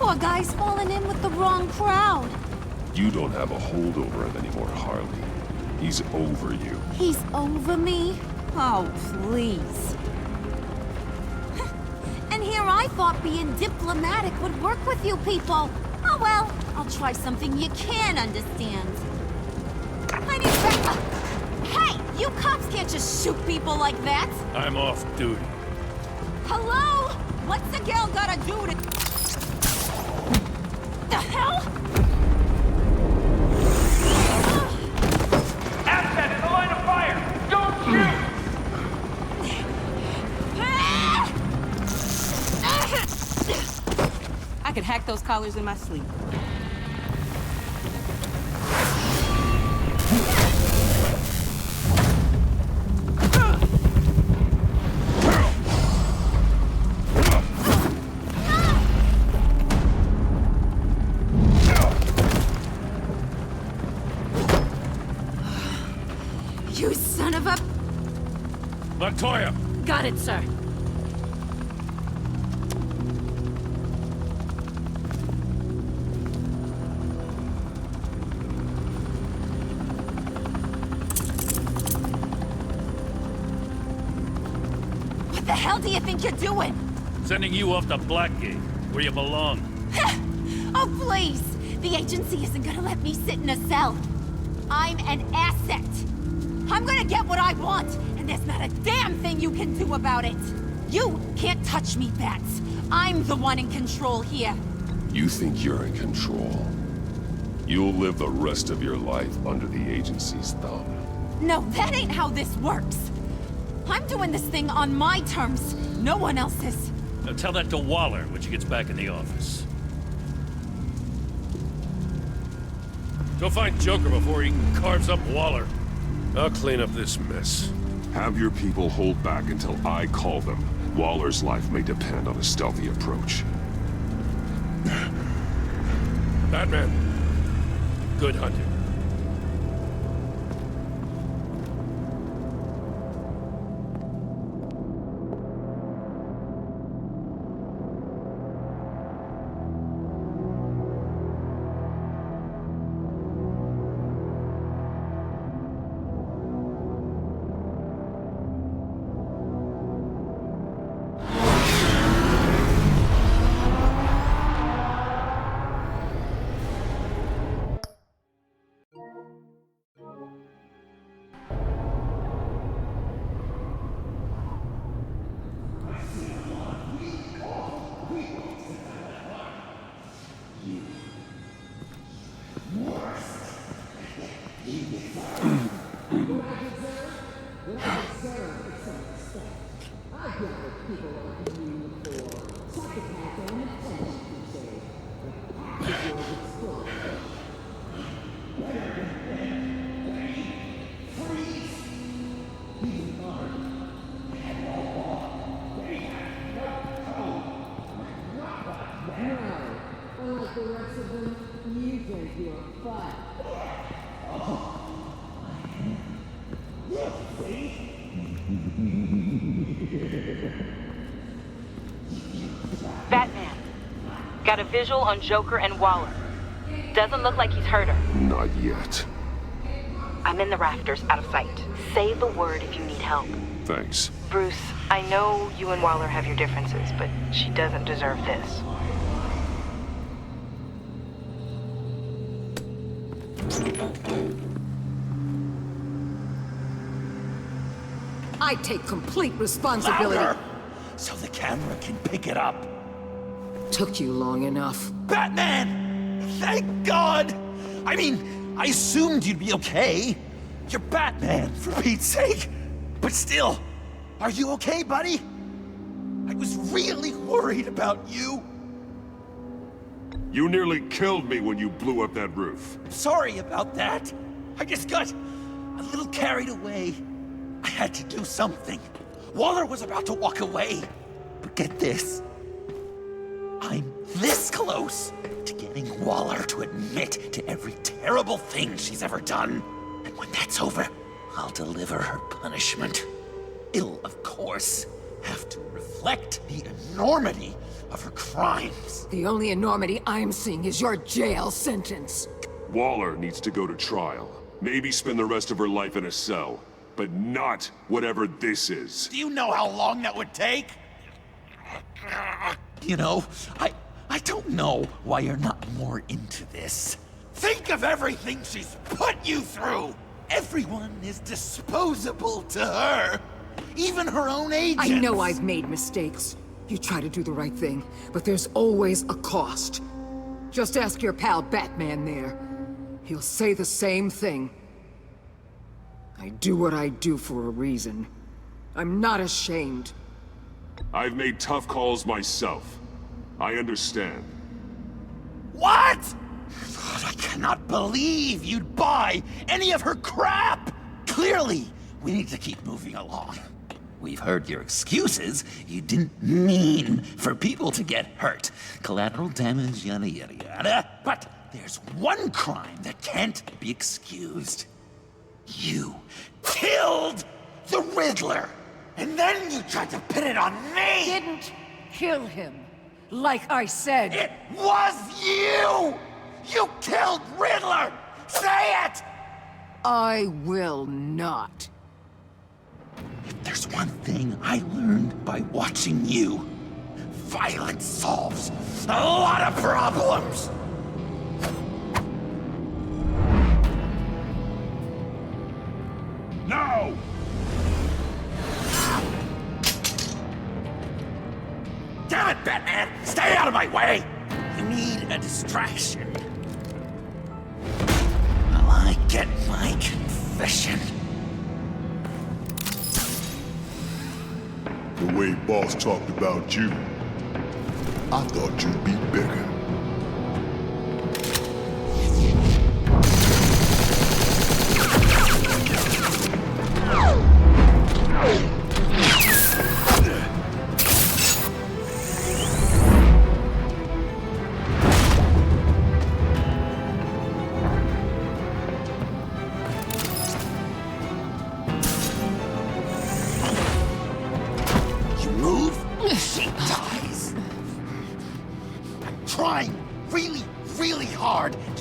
Poor guy's fallen in with the wrong crowd. You don't have a hold over him anymore, Harley. He's over you. He's over me? Oh, please. And here I thought being diplomatic would work with you people. Oh well, I'll try something you can understand. I need backup. Hey, you cops can't just shoot people like that. I'm off duty. Hello? What's a girl gotta do to... The hell? Asset in the line of fire! Don't shoot! I could hack those collars in my sleep. You son of a... Montoya! Got it, sir. What the hell do you think you're doing? Sending you off to Blackgate, where you belong. Oh, please! The agency isn't gonna let me sit in a cell. I'm an asset. I'm gonna get what I want, and there's not a damn thing you can do about it. You can't touch me, Bats. I'm the one in control here. You think you're in control? You'll live the rest of your life under the agency's thumb. No, that ain't how this works. I'm doing this thing on my terms, no one else's. Now tell that to Waller when she gets back in the office. Go find Joker before he carves up Waller. I'll clean up this mess. Have your people hold back until I call them. Waller's life may depend on a stealthy approach. Batman, good hunting. Batman, got a visual on Joker and Waller. Doesn't look like he's hurt her. Not yet. I'm in the rafters, out of sight. Say the word if you need help. Thanks. Bruce, I know you and Waller have your differences, but she doesn't deserve this. I take complete responsibility. Louder, so the camera can pick it up. Took you long enough. Batman! Thank God! I mean, I assumed you'd be okay. You're Batman, for Pete's sake. But still, are you okay, buddy? I was really worried about you. You nearly killed me when you blew up that roof. Sorry about that. I just got a little carried away. I had to do something. Waller was about to walk away. But get this. I'm this close to getting Waller to admit to every terrible thing she's ever done. And when that's over, I'll deliver her punishment. It'll, of course, have to reflect the enormity of her crimes. The only enormity I'm seeing is your jail sentence. Waller needs to go to trial. Maybe spend the rest of her life in a cell. But not whatever this is. Do you know how long that would take? You know, I don't know why you're not more into this. Think of everything she's put you through! Everyone is disposable to her. Even her own agents. I know I've made mistakes. You try to do the right thing, but there's always a cost. Just ask your pal Batman there. He'll say the same thing. I do what I do for a reason. I'm not ashamed. I've made tough calls myself. I understand. What? God, I cannot believe you'd buy any of her crap! Clearly, we need to keep moving along. We've heard your excuses. You didn't mean for people to get hurt. Collateral damage, yada yada yada. But there's one crime that can't be excused. You killed the Riddler! And then you tried to pin it on me! Didn't kill him. Like I said. It was you! You killed Riddler! Say it! I will not. If there's one thing I learned by watching you, violence solves a lot of problems! No! Damn it, Batman! Stay out of my way! You need a distraction. While I get my confession. The way Boss talked about you, I thought you'd be bigger.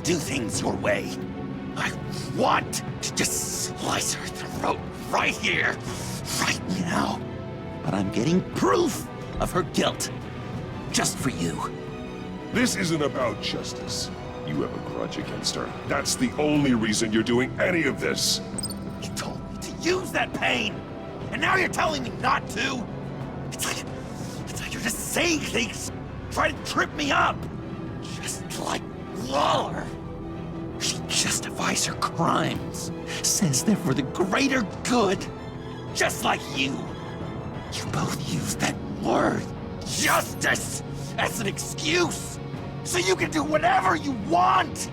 Do things your way. I want to just slice her throat right here, right now. But I'm getting proof of her guilt. Just for you. This isn't about justice. You have a grudge against her. That's the only reason you're doing any of this. You told me to use that pain, and now you're telling me not to? It's like you're just saying things, try to trip me up. Just like Waller. She justifies her crimes, says they're for the greater good, just like you. You both use that word, justice, as an excuse, so you can do whatever you want.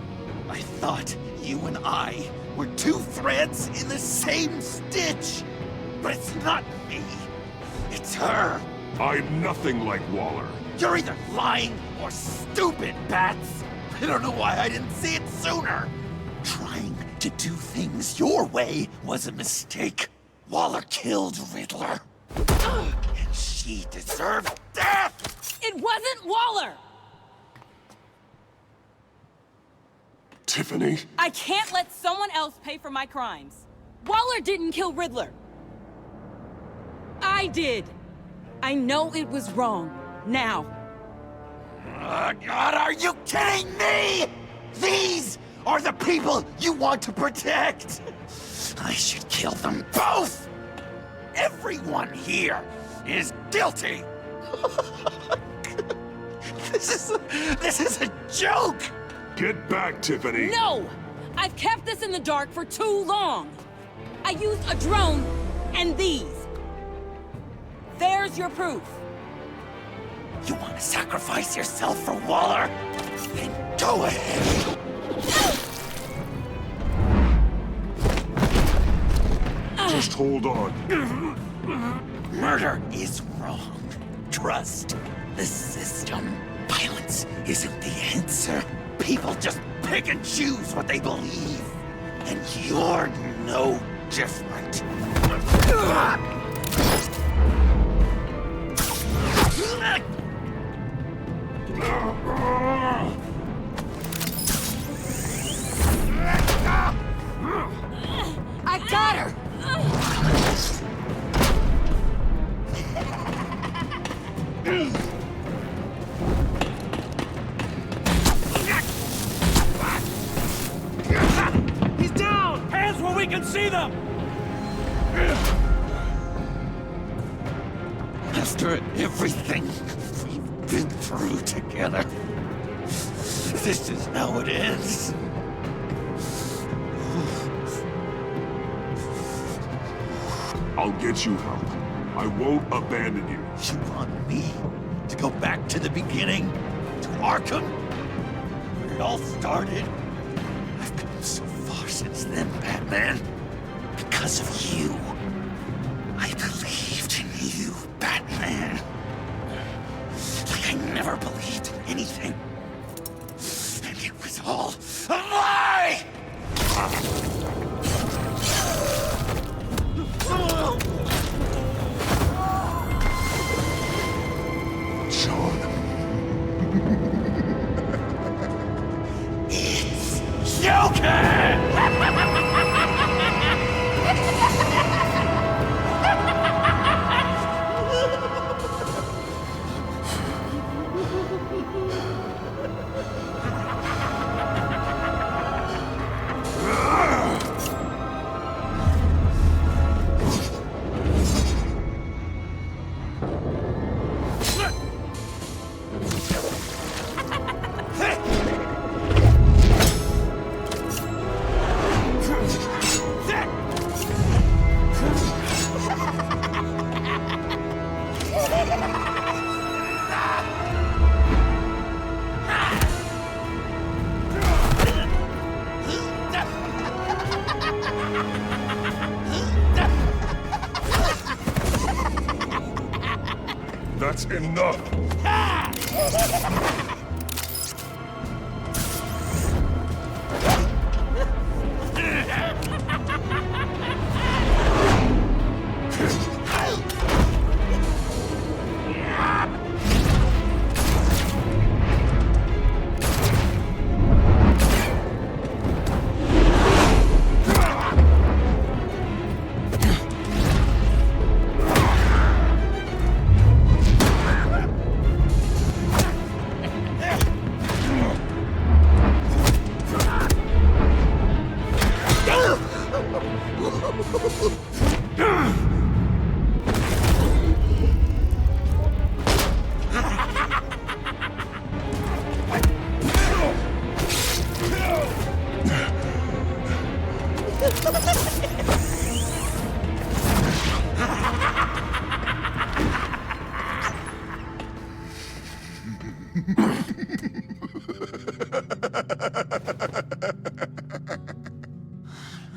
I thought you and I were two threads in the same stitch, but it's not me, it's her. I'm nothing like Waller. You're either lying or stupid, Bats. I don't know why I didn't see it sooner. Trying to do things your way was a mistake. Waller killed Riddler. And she deserved death! It wasn't Waller! Tiffany? I can't let someone else pay for my crimes. Waller didn't kill Riddler. I did. I know it was wrong. Now. God, are you kidding me? These are the people you want to protect. I should kill them both. Everyone here is guilty. This is a joke. Get back, Tiffany. No! I've kept this in the dark for too long. I used a drone and these. There's your proof. You want to sacrifice yourself for Waller? Then go ahead. Just hold on. Murder is wrong. Trust the system. Violence isn't the answer. People just pick and choose what they believe. And you're no different. I got her! He's down! Hands where we can see them! After everything we've been through together, this is how it ends. I'll get you help. I won't abandon you. You want me to go back to the beginning? To Arkham? Where it all started? I've come so far since then, Batman. Because of you. I believed in you, Batman. Like I never believed in anything. And it was all a lie! Sean. It's Joker! That's enough!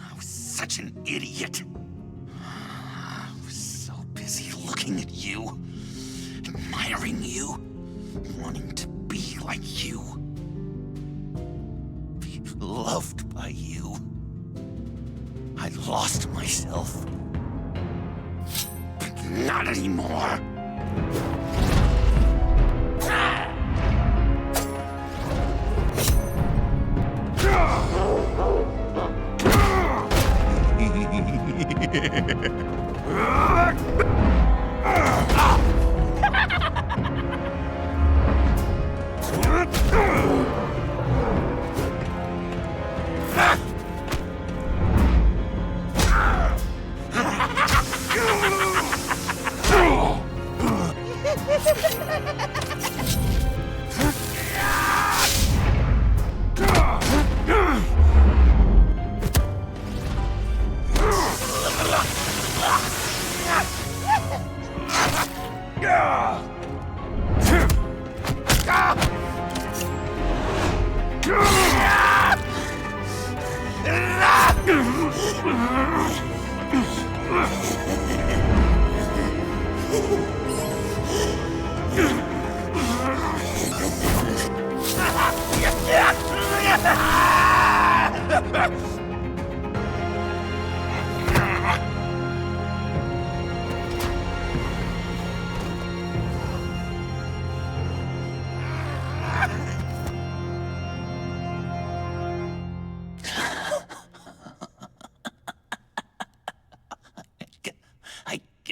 I was such an idiot. I was so busy looking at you, admiring you, wanting to be like you, be loved by you. I lost myself. But not anymore.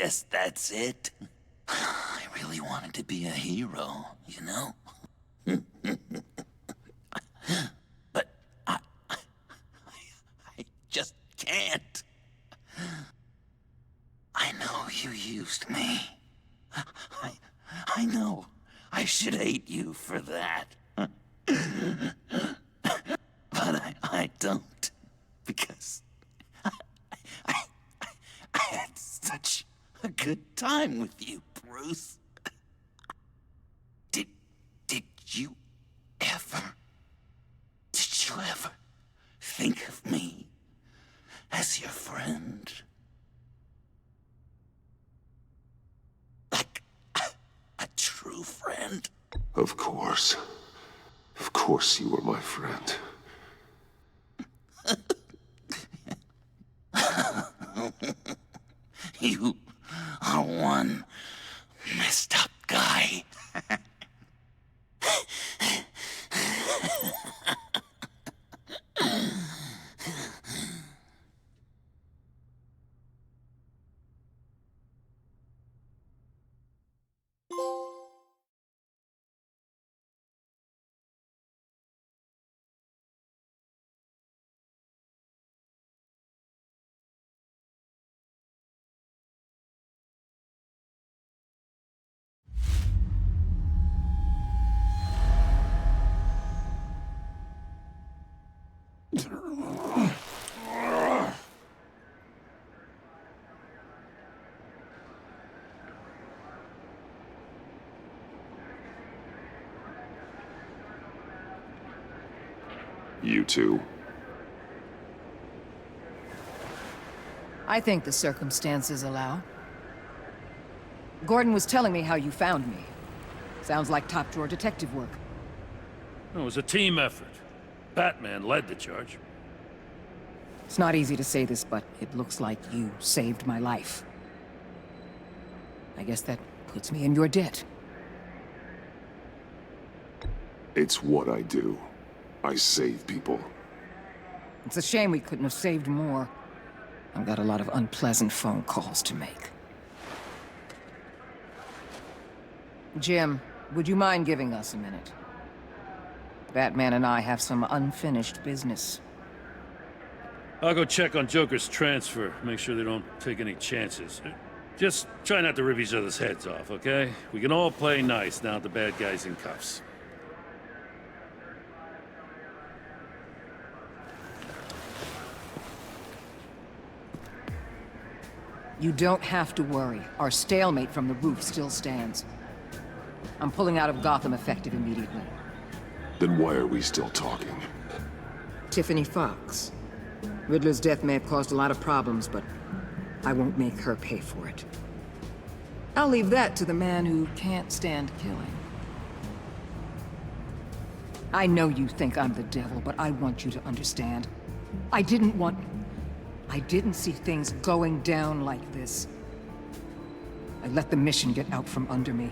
guess that's it. I really wanted to be a hero, you know? But I just can't. I know you used me. I know I should hate you for that. But I don't. Because I had such a good time with you, Bruce. Did you ever think of me as your friend? Like a true friend? Of course. Of course you were my friend. You are one messed up guy. You two. I think the circumstances allow. Gordon was telling me how you found me. Sounds like top-drawer detective work. It was a team effort. Batman led the charge. It's not easy to say this, but it looks like you saved my life. I guess that puts me in your debt. It's what I do. I save people. It's a shame we couldn't have saved more. I've got a lot of unpleasant phone calls to make. Jim, would you mind giving us a minute? Batman and I have some unfinished business. I'll go check on Joker's transfer, make sure they don't take any chances. Just try not to rip each other's heads off, okay? We can all play nice now that the bad guy's in cuffs. You don't have to worry. Our stalemate from the roof still stands. I'm pulling out of Gotham effective immediately. Then why are we still talking? Tiffany Fox. Riddler's death may have caused a lot of problems, but I won't make her pay for it. I'll leave that to the man who can't stand killing. I know you think I'm the devil, but I want you to understand. I didn't see things going down like this. I let the mission get out from under me.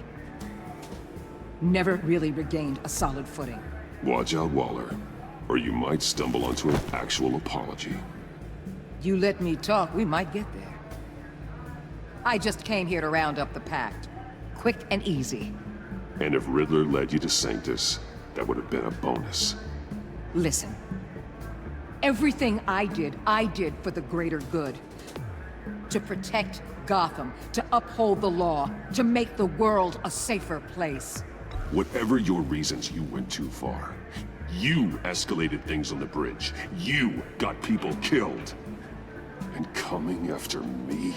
Never really regained a solid footing. Watch out, Waller, or you might stumble onto an actual apology. You let me talk, we might get there. I just came here to round up the Pact. Quick and easy. And if Riddler led you to Sanctus, that would have been a bonus. Listen. Everything I did for the greater good. To protect Gotham, to uphold the law, to make the world a safer place. Whatever your reasons, you went too far. You escalated things on the bridge. You got people killed. And coming after me?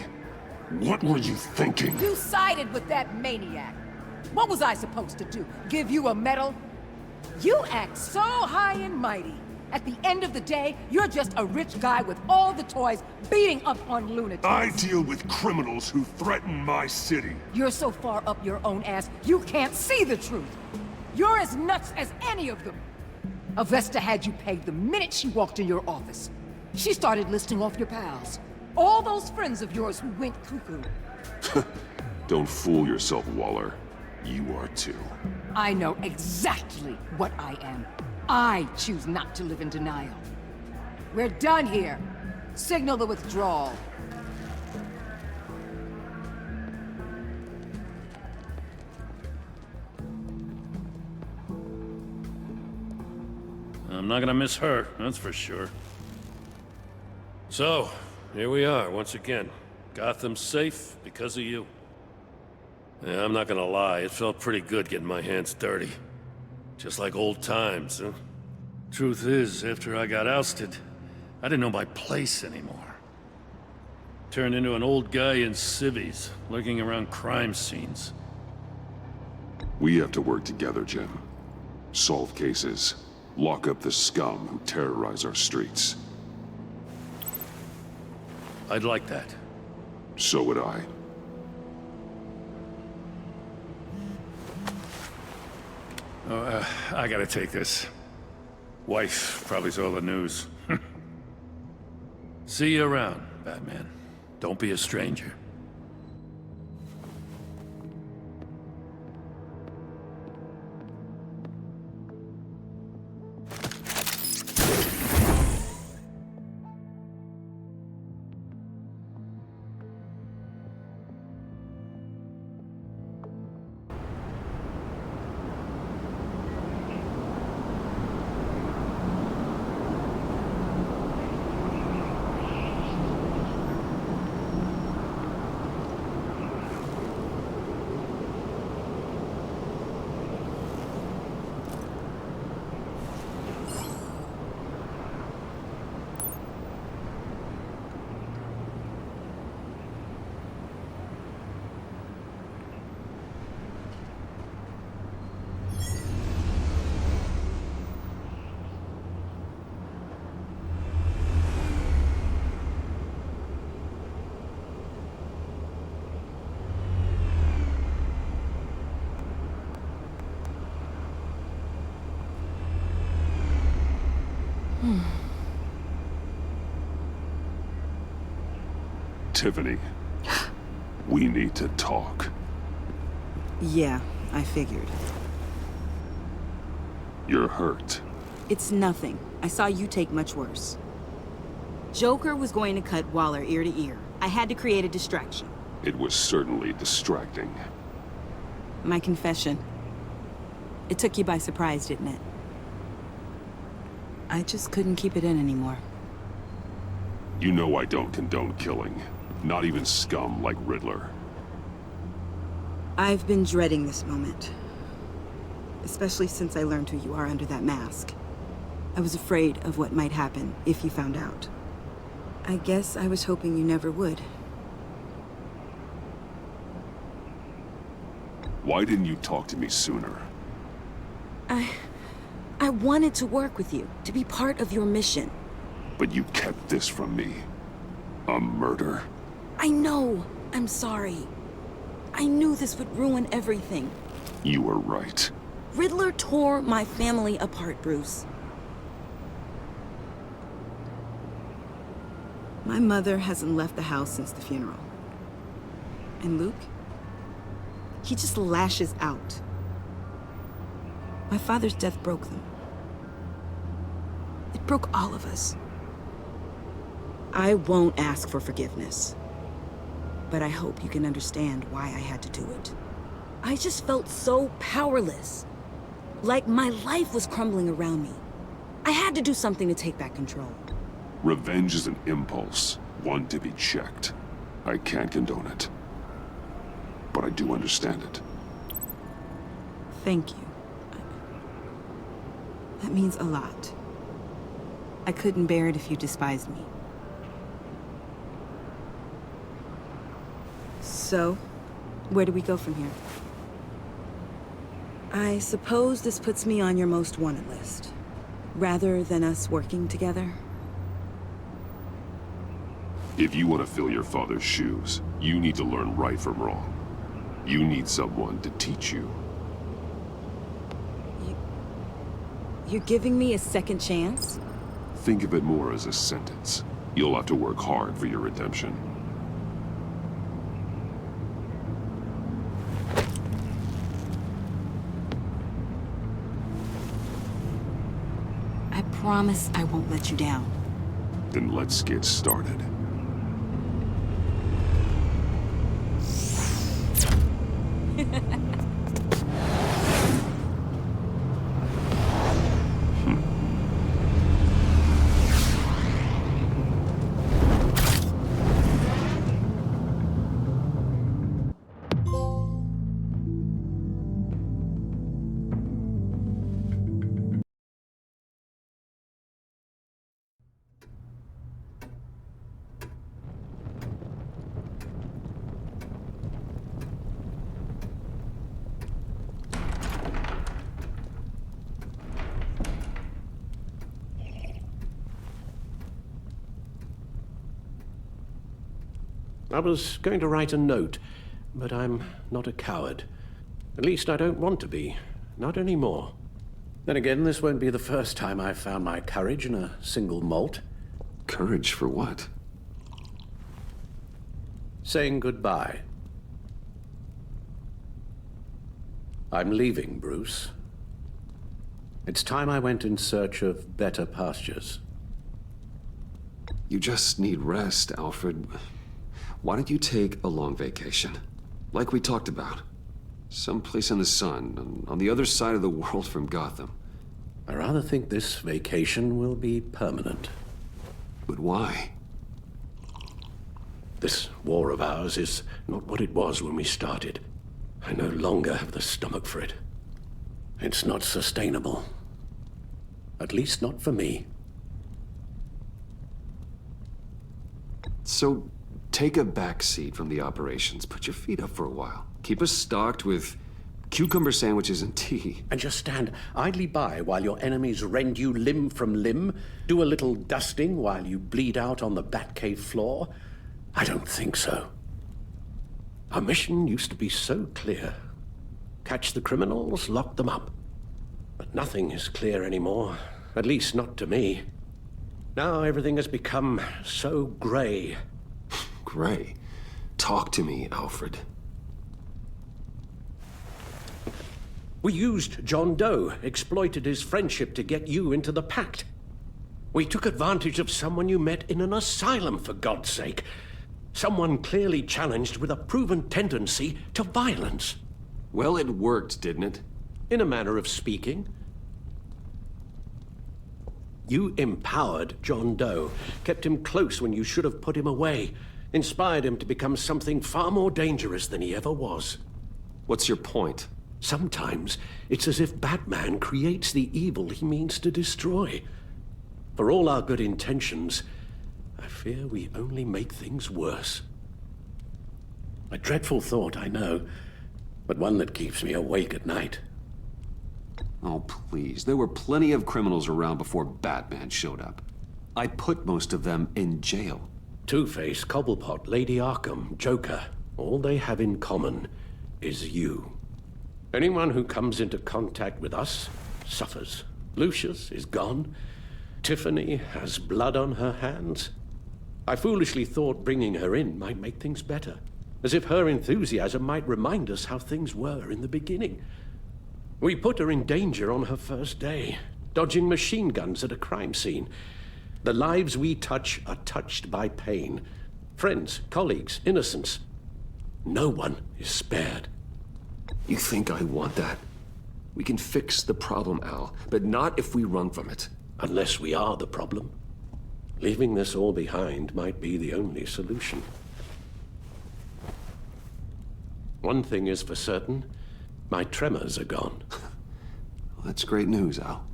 What were you thinking? You sided with that maniac. What was I supposed to do? Give you a medal? You act so high and mighty. At the end of the day, you're just a rich guy with all the toys beating up on lunatics. I deal with criminals who threaten my city. You're so far up your own ass, you can't see the truth. You're as nuts as any of them. Avesta had you pegged the minute she walked in your office. She started listing off your pals. All those friends of yours who went cuckoo. Don't fool yourself, Waller. You are too. I know exactly what I am. I choose not to live in denial. We're done here. Signal the withdrawal. I'm not gonna miss her, that's for sure. So, here we are, once again. Gotham's safe because of you. Yeah, I'm not gonna lie, it felt pretty good getting my hands dirty. Just like old times, huh? Truth is, after I got ousted, I didn't know my place anymore. Turned into an old guy in civvies, lurking around crime scenes. We have to work together, Jim. Solve cases. Lock up the scum who terrorize our streets. I'd like that. So would I. I gotta take this. Wife probably saw the news. See you around, Batman. Don't be a stranger. Tiffany, we need to talk. Yeah, I figured. You're hurt. It's nothing. I saw you take much worse. Joker was going to cut Waller ear to ear. I had to create a distraction. It was certainly distracting. My confession. It took you by surprise, didn't it? I just couldn't keep it in anymore. You know I don't condone killing. Not even scum like Riddler. I've been dreading this moment. Especially since I learned who you are under that mask. I was afraid of what might happen if you found out. I guess I was hoping you never would. Why didn't you talk to me sooner? I wanted to work with you, to be part of your mission. But you kept this from me. A murder? I know. I'm sorry. I knew this would ruin everything. You were right. Riddler tore my family apart, Bruce. My mother hasn't left the house since the funeral. And Luke? He just lashes out. My father's death broke them. It broke all of us. I won't ask for forgiveness. But I hope you can understand why I had to do it. I just felt so powerless. Like my life was crumbling around me. I had to do something to take back control. Revenge is an impulse, one to be checked. I can't condone it. But I do understand it. Thank you. That means a lot. I couldn't bear it if you despised me. So, where do we go from here? I suppose this puts me on your most wanted list, rather than us working together. If you want to fill your father's shoes, you need to learn right from wrong. You need someone to teach you. You're giving me a second chance? Think of it more as a sentence. You'll have to work hard for your redemption. I promise I won't let you down. Then let's get started. I was going to write a note, but I'm not a coward. At least I don't want to be. Not anymore. Then again, this won't be the first time I've found my courage in a single malt. Courage for what? Saying goodbye. I'm leaving, Bruce. It's time I went in search of better pastures. You just need rest, Alfred. Why don't you take a long vacation? Like we talked about. Someplace in the sun, on the other side of the world from Gotham. I rather think this vacation will be permanent. But why? This war of ours is not what it was when we started. I no longer have the stomach for it. It's not sustainable. At least not for me. So, take a back seat from the operations. Put your feet up for a while. Keep us stocked with cucumber sandwiches and tea. And just stand idly by while your enemies rend you limb from limb? Do a little dusting while you bleed out on the Batcave floor? I don't think so. Our mission used to be so clear. Catch the criminals, lock them up. But nothing is clear anymore. At least not to me. Now everything has become so gray. Gray? Talk to me, Alfred. We used John Doe, exploited his friendship to get you into the pact. We took advantage of someone you met in an asylum, for God's sake. Someone clearly challenged with a proven tendency to violence. Well, it worked, didn't it? In a manner of speaking. You empowered John Doe, kept him close when you should have put him away, inspired him to become something far more dangerous than he ever was. What's your point? Sometimes it's as if Batman creates the evil he means to destroy. For all our good intentions, I fear we only make things worse. A dreadful thought, I know, but one that keeps me awake at night. Oh, please. There were plenty of criminals around before Batman showed up. I put most of them in jail. Two-Face, Cobblepot, Lady Arkham, Joker, all they have in common is you. Anyone who comes into contact with us suffers. Lucius is gone. Tiffany has blood on her hands. I foolishly thought bringing her in might make things better, as if her enthusiasm might remind us how things were in the beginning. We put her in danger on her first day, dodging machine guns at a crime scene. The lives we touch are touched by pain. Friends, colleagues, innocents. No one is spared. You think I want that? We can fix the problem, Al, but not if we run from it. Unless we are the problem. Leaving this all behind might be the only solution. One thing is for certain, my tremors are gone. Well, that's great news, Al.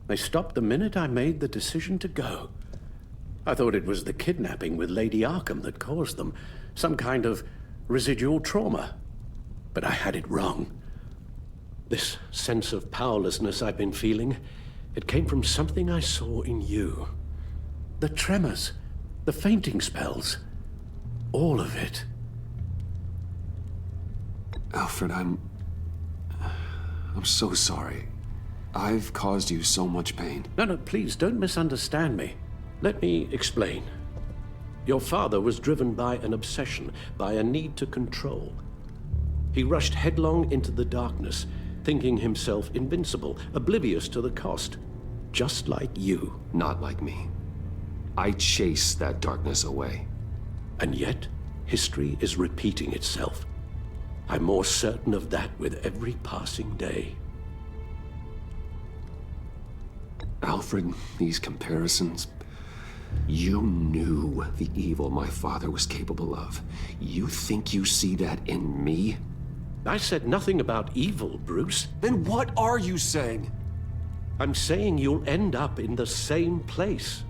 They stopped the minute I made the decision to go. I thought it was the kidnapping with Lady Arkham that caused them, some kind of residual trauma. But I had it wrong. This sense of powerlessness I've been feeling, it came from something I saw in you. The tremors, the fainting spells, all of it. Alfred, I'm so sorry. I've caused you so much pain. No, please, don't misunderstand me. Let me explain. Your father was driven by an obsession, by a need to control. He rushed headlong into the darkness, thinking himself invincible, oblivious to the cost. Just like you. Not like me. I chased that darkness away. And yet, history is repeating itself. I'm more certain of that with every passing day. Alfred, these comparisons... You knew the evil my father was capable of. You think you see that in me? I said nothing about evil, Bruce. Then what are you saying? I'm saying you'll end up in the same place.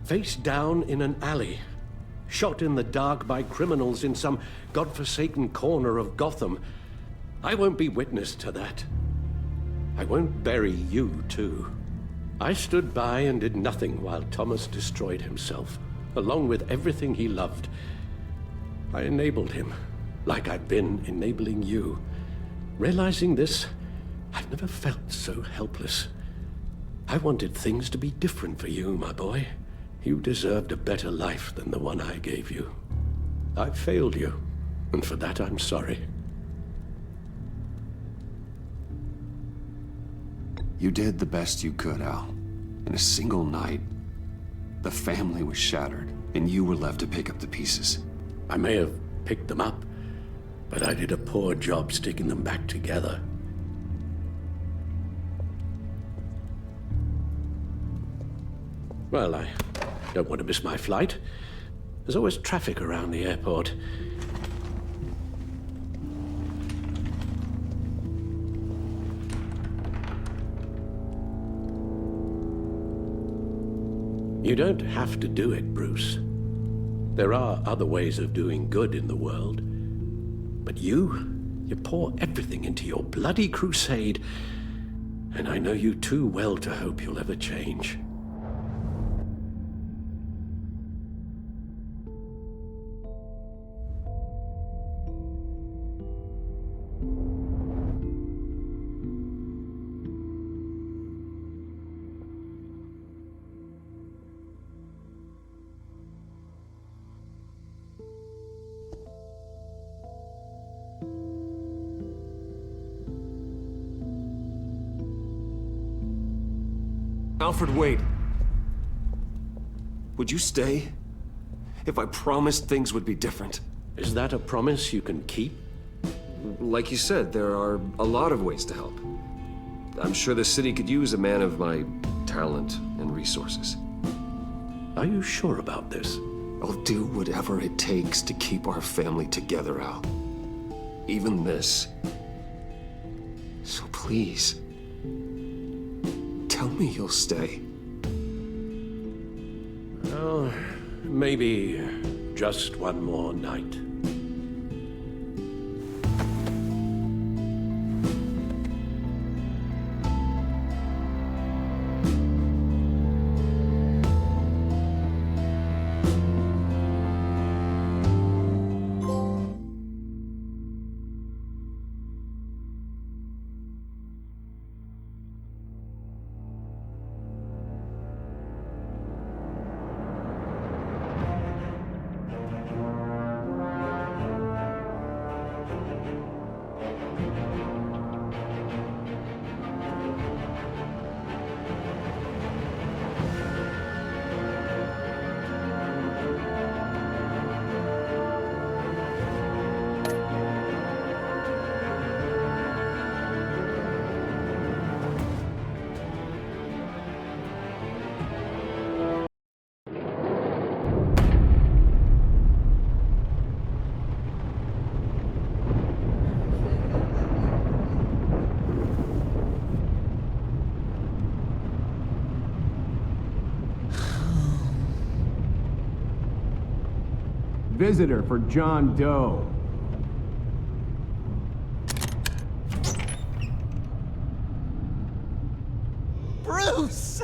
Face down in an alley. Shot in the dark by criminals in some godforsaken corner of Gotham. I won't be witness to that. I won't bury you, too. I stood by and did nothing while Thomas destroyed himself, along with everything he loved. I enabled him, like I've been enabling you. Realizing this, I've never felt so helpless. I wanted things to be different for you, my boy. You deserved a better life than the one I gave you. I failed you, and for that I'm sorry. You did the best you could, Al. In a single night, the family was shattered, and you were left to pick up the pieces. I may have picked them up, but I did a poor job sticking them back together. Well, I don't want to miss my flight. There's always traffic around the airport. You don't have to do it, Bruce. There are other ways of doing good in the world. But you pour everything into your bloody crusade, and I know you too well to hope you'll ever change. Alfred, wait. Would you stay? If I promised things would be different. Is that a promise you can keep? Like you said, there are a lot of ways to help. I'm sure the city could use a man of my talent and resources. Are you sure about this? I'll do whatever it takes to keep our family together, Al. Even this. So please, tell me you'll stay. Oh, maybe just one more night. Visitor for John Doe. Bruce!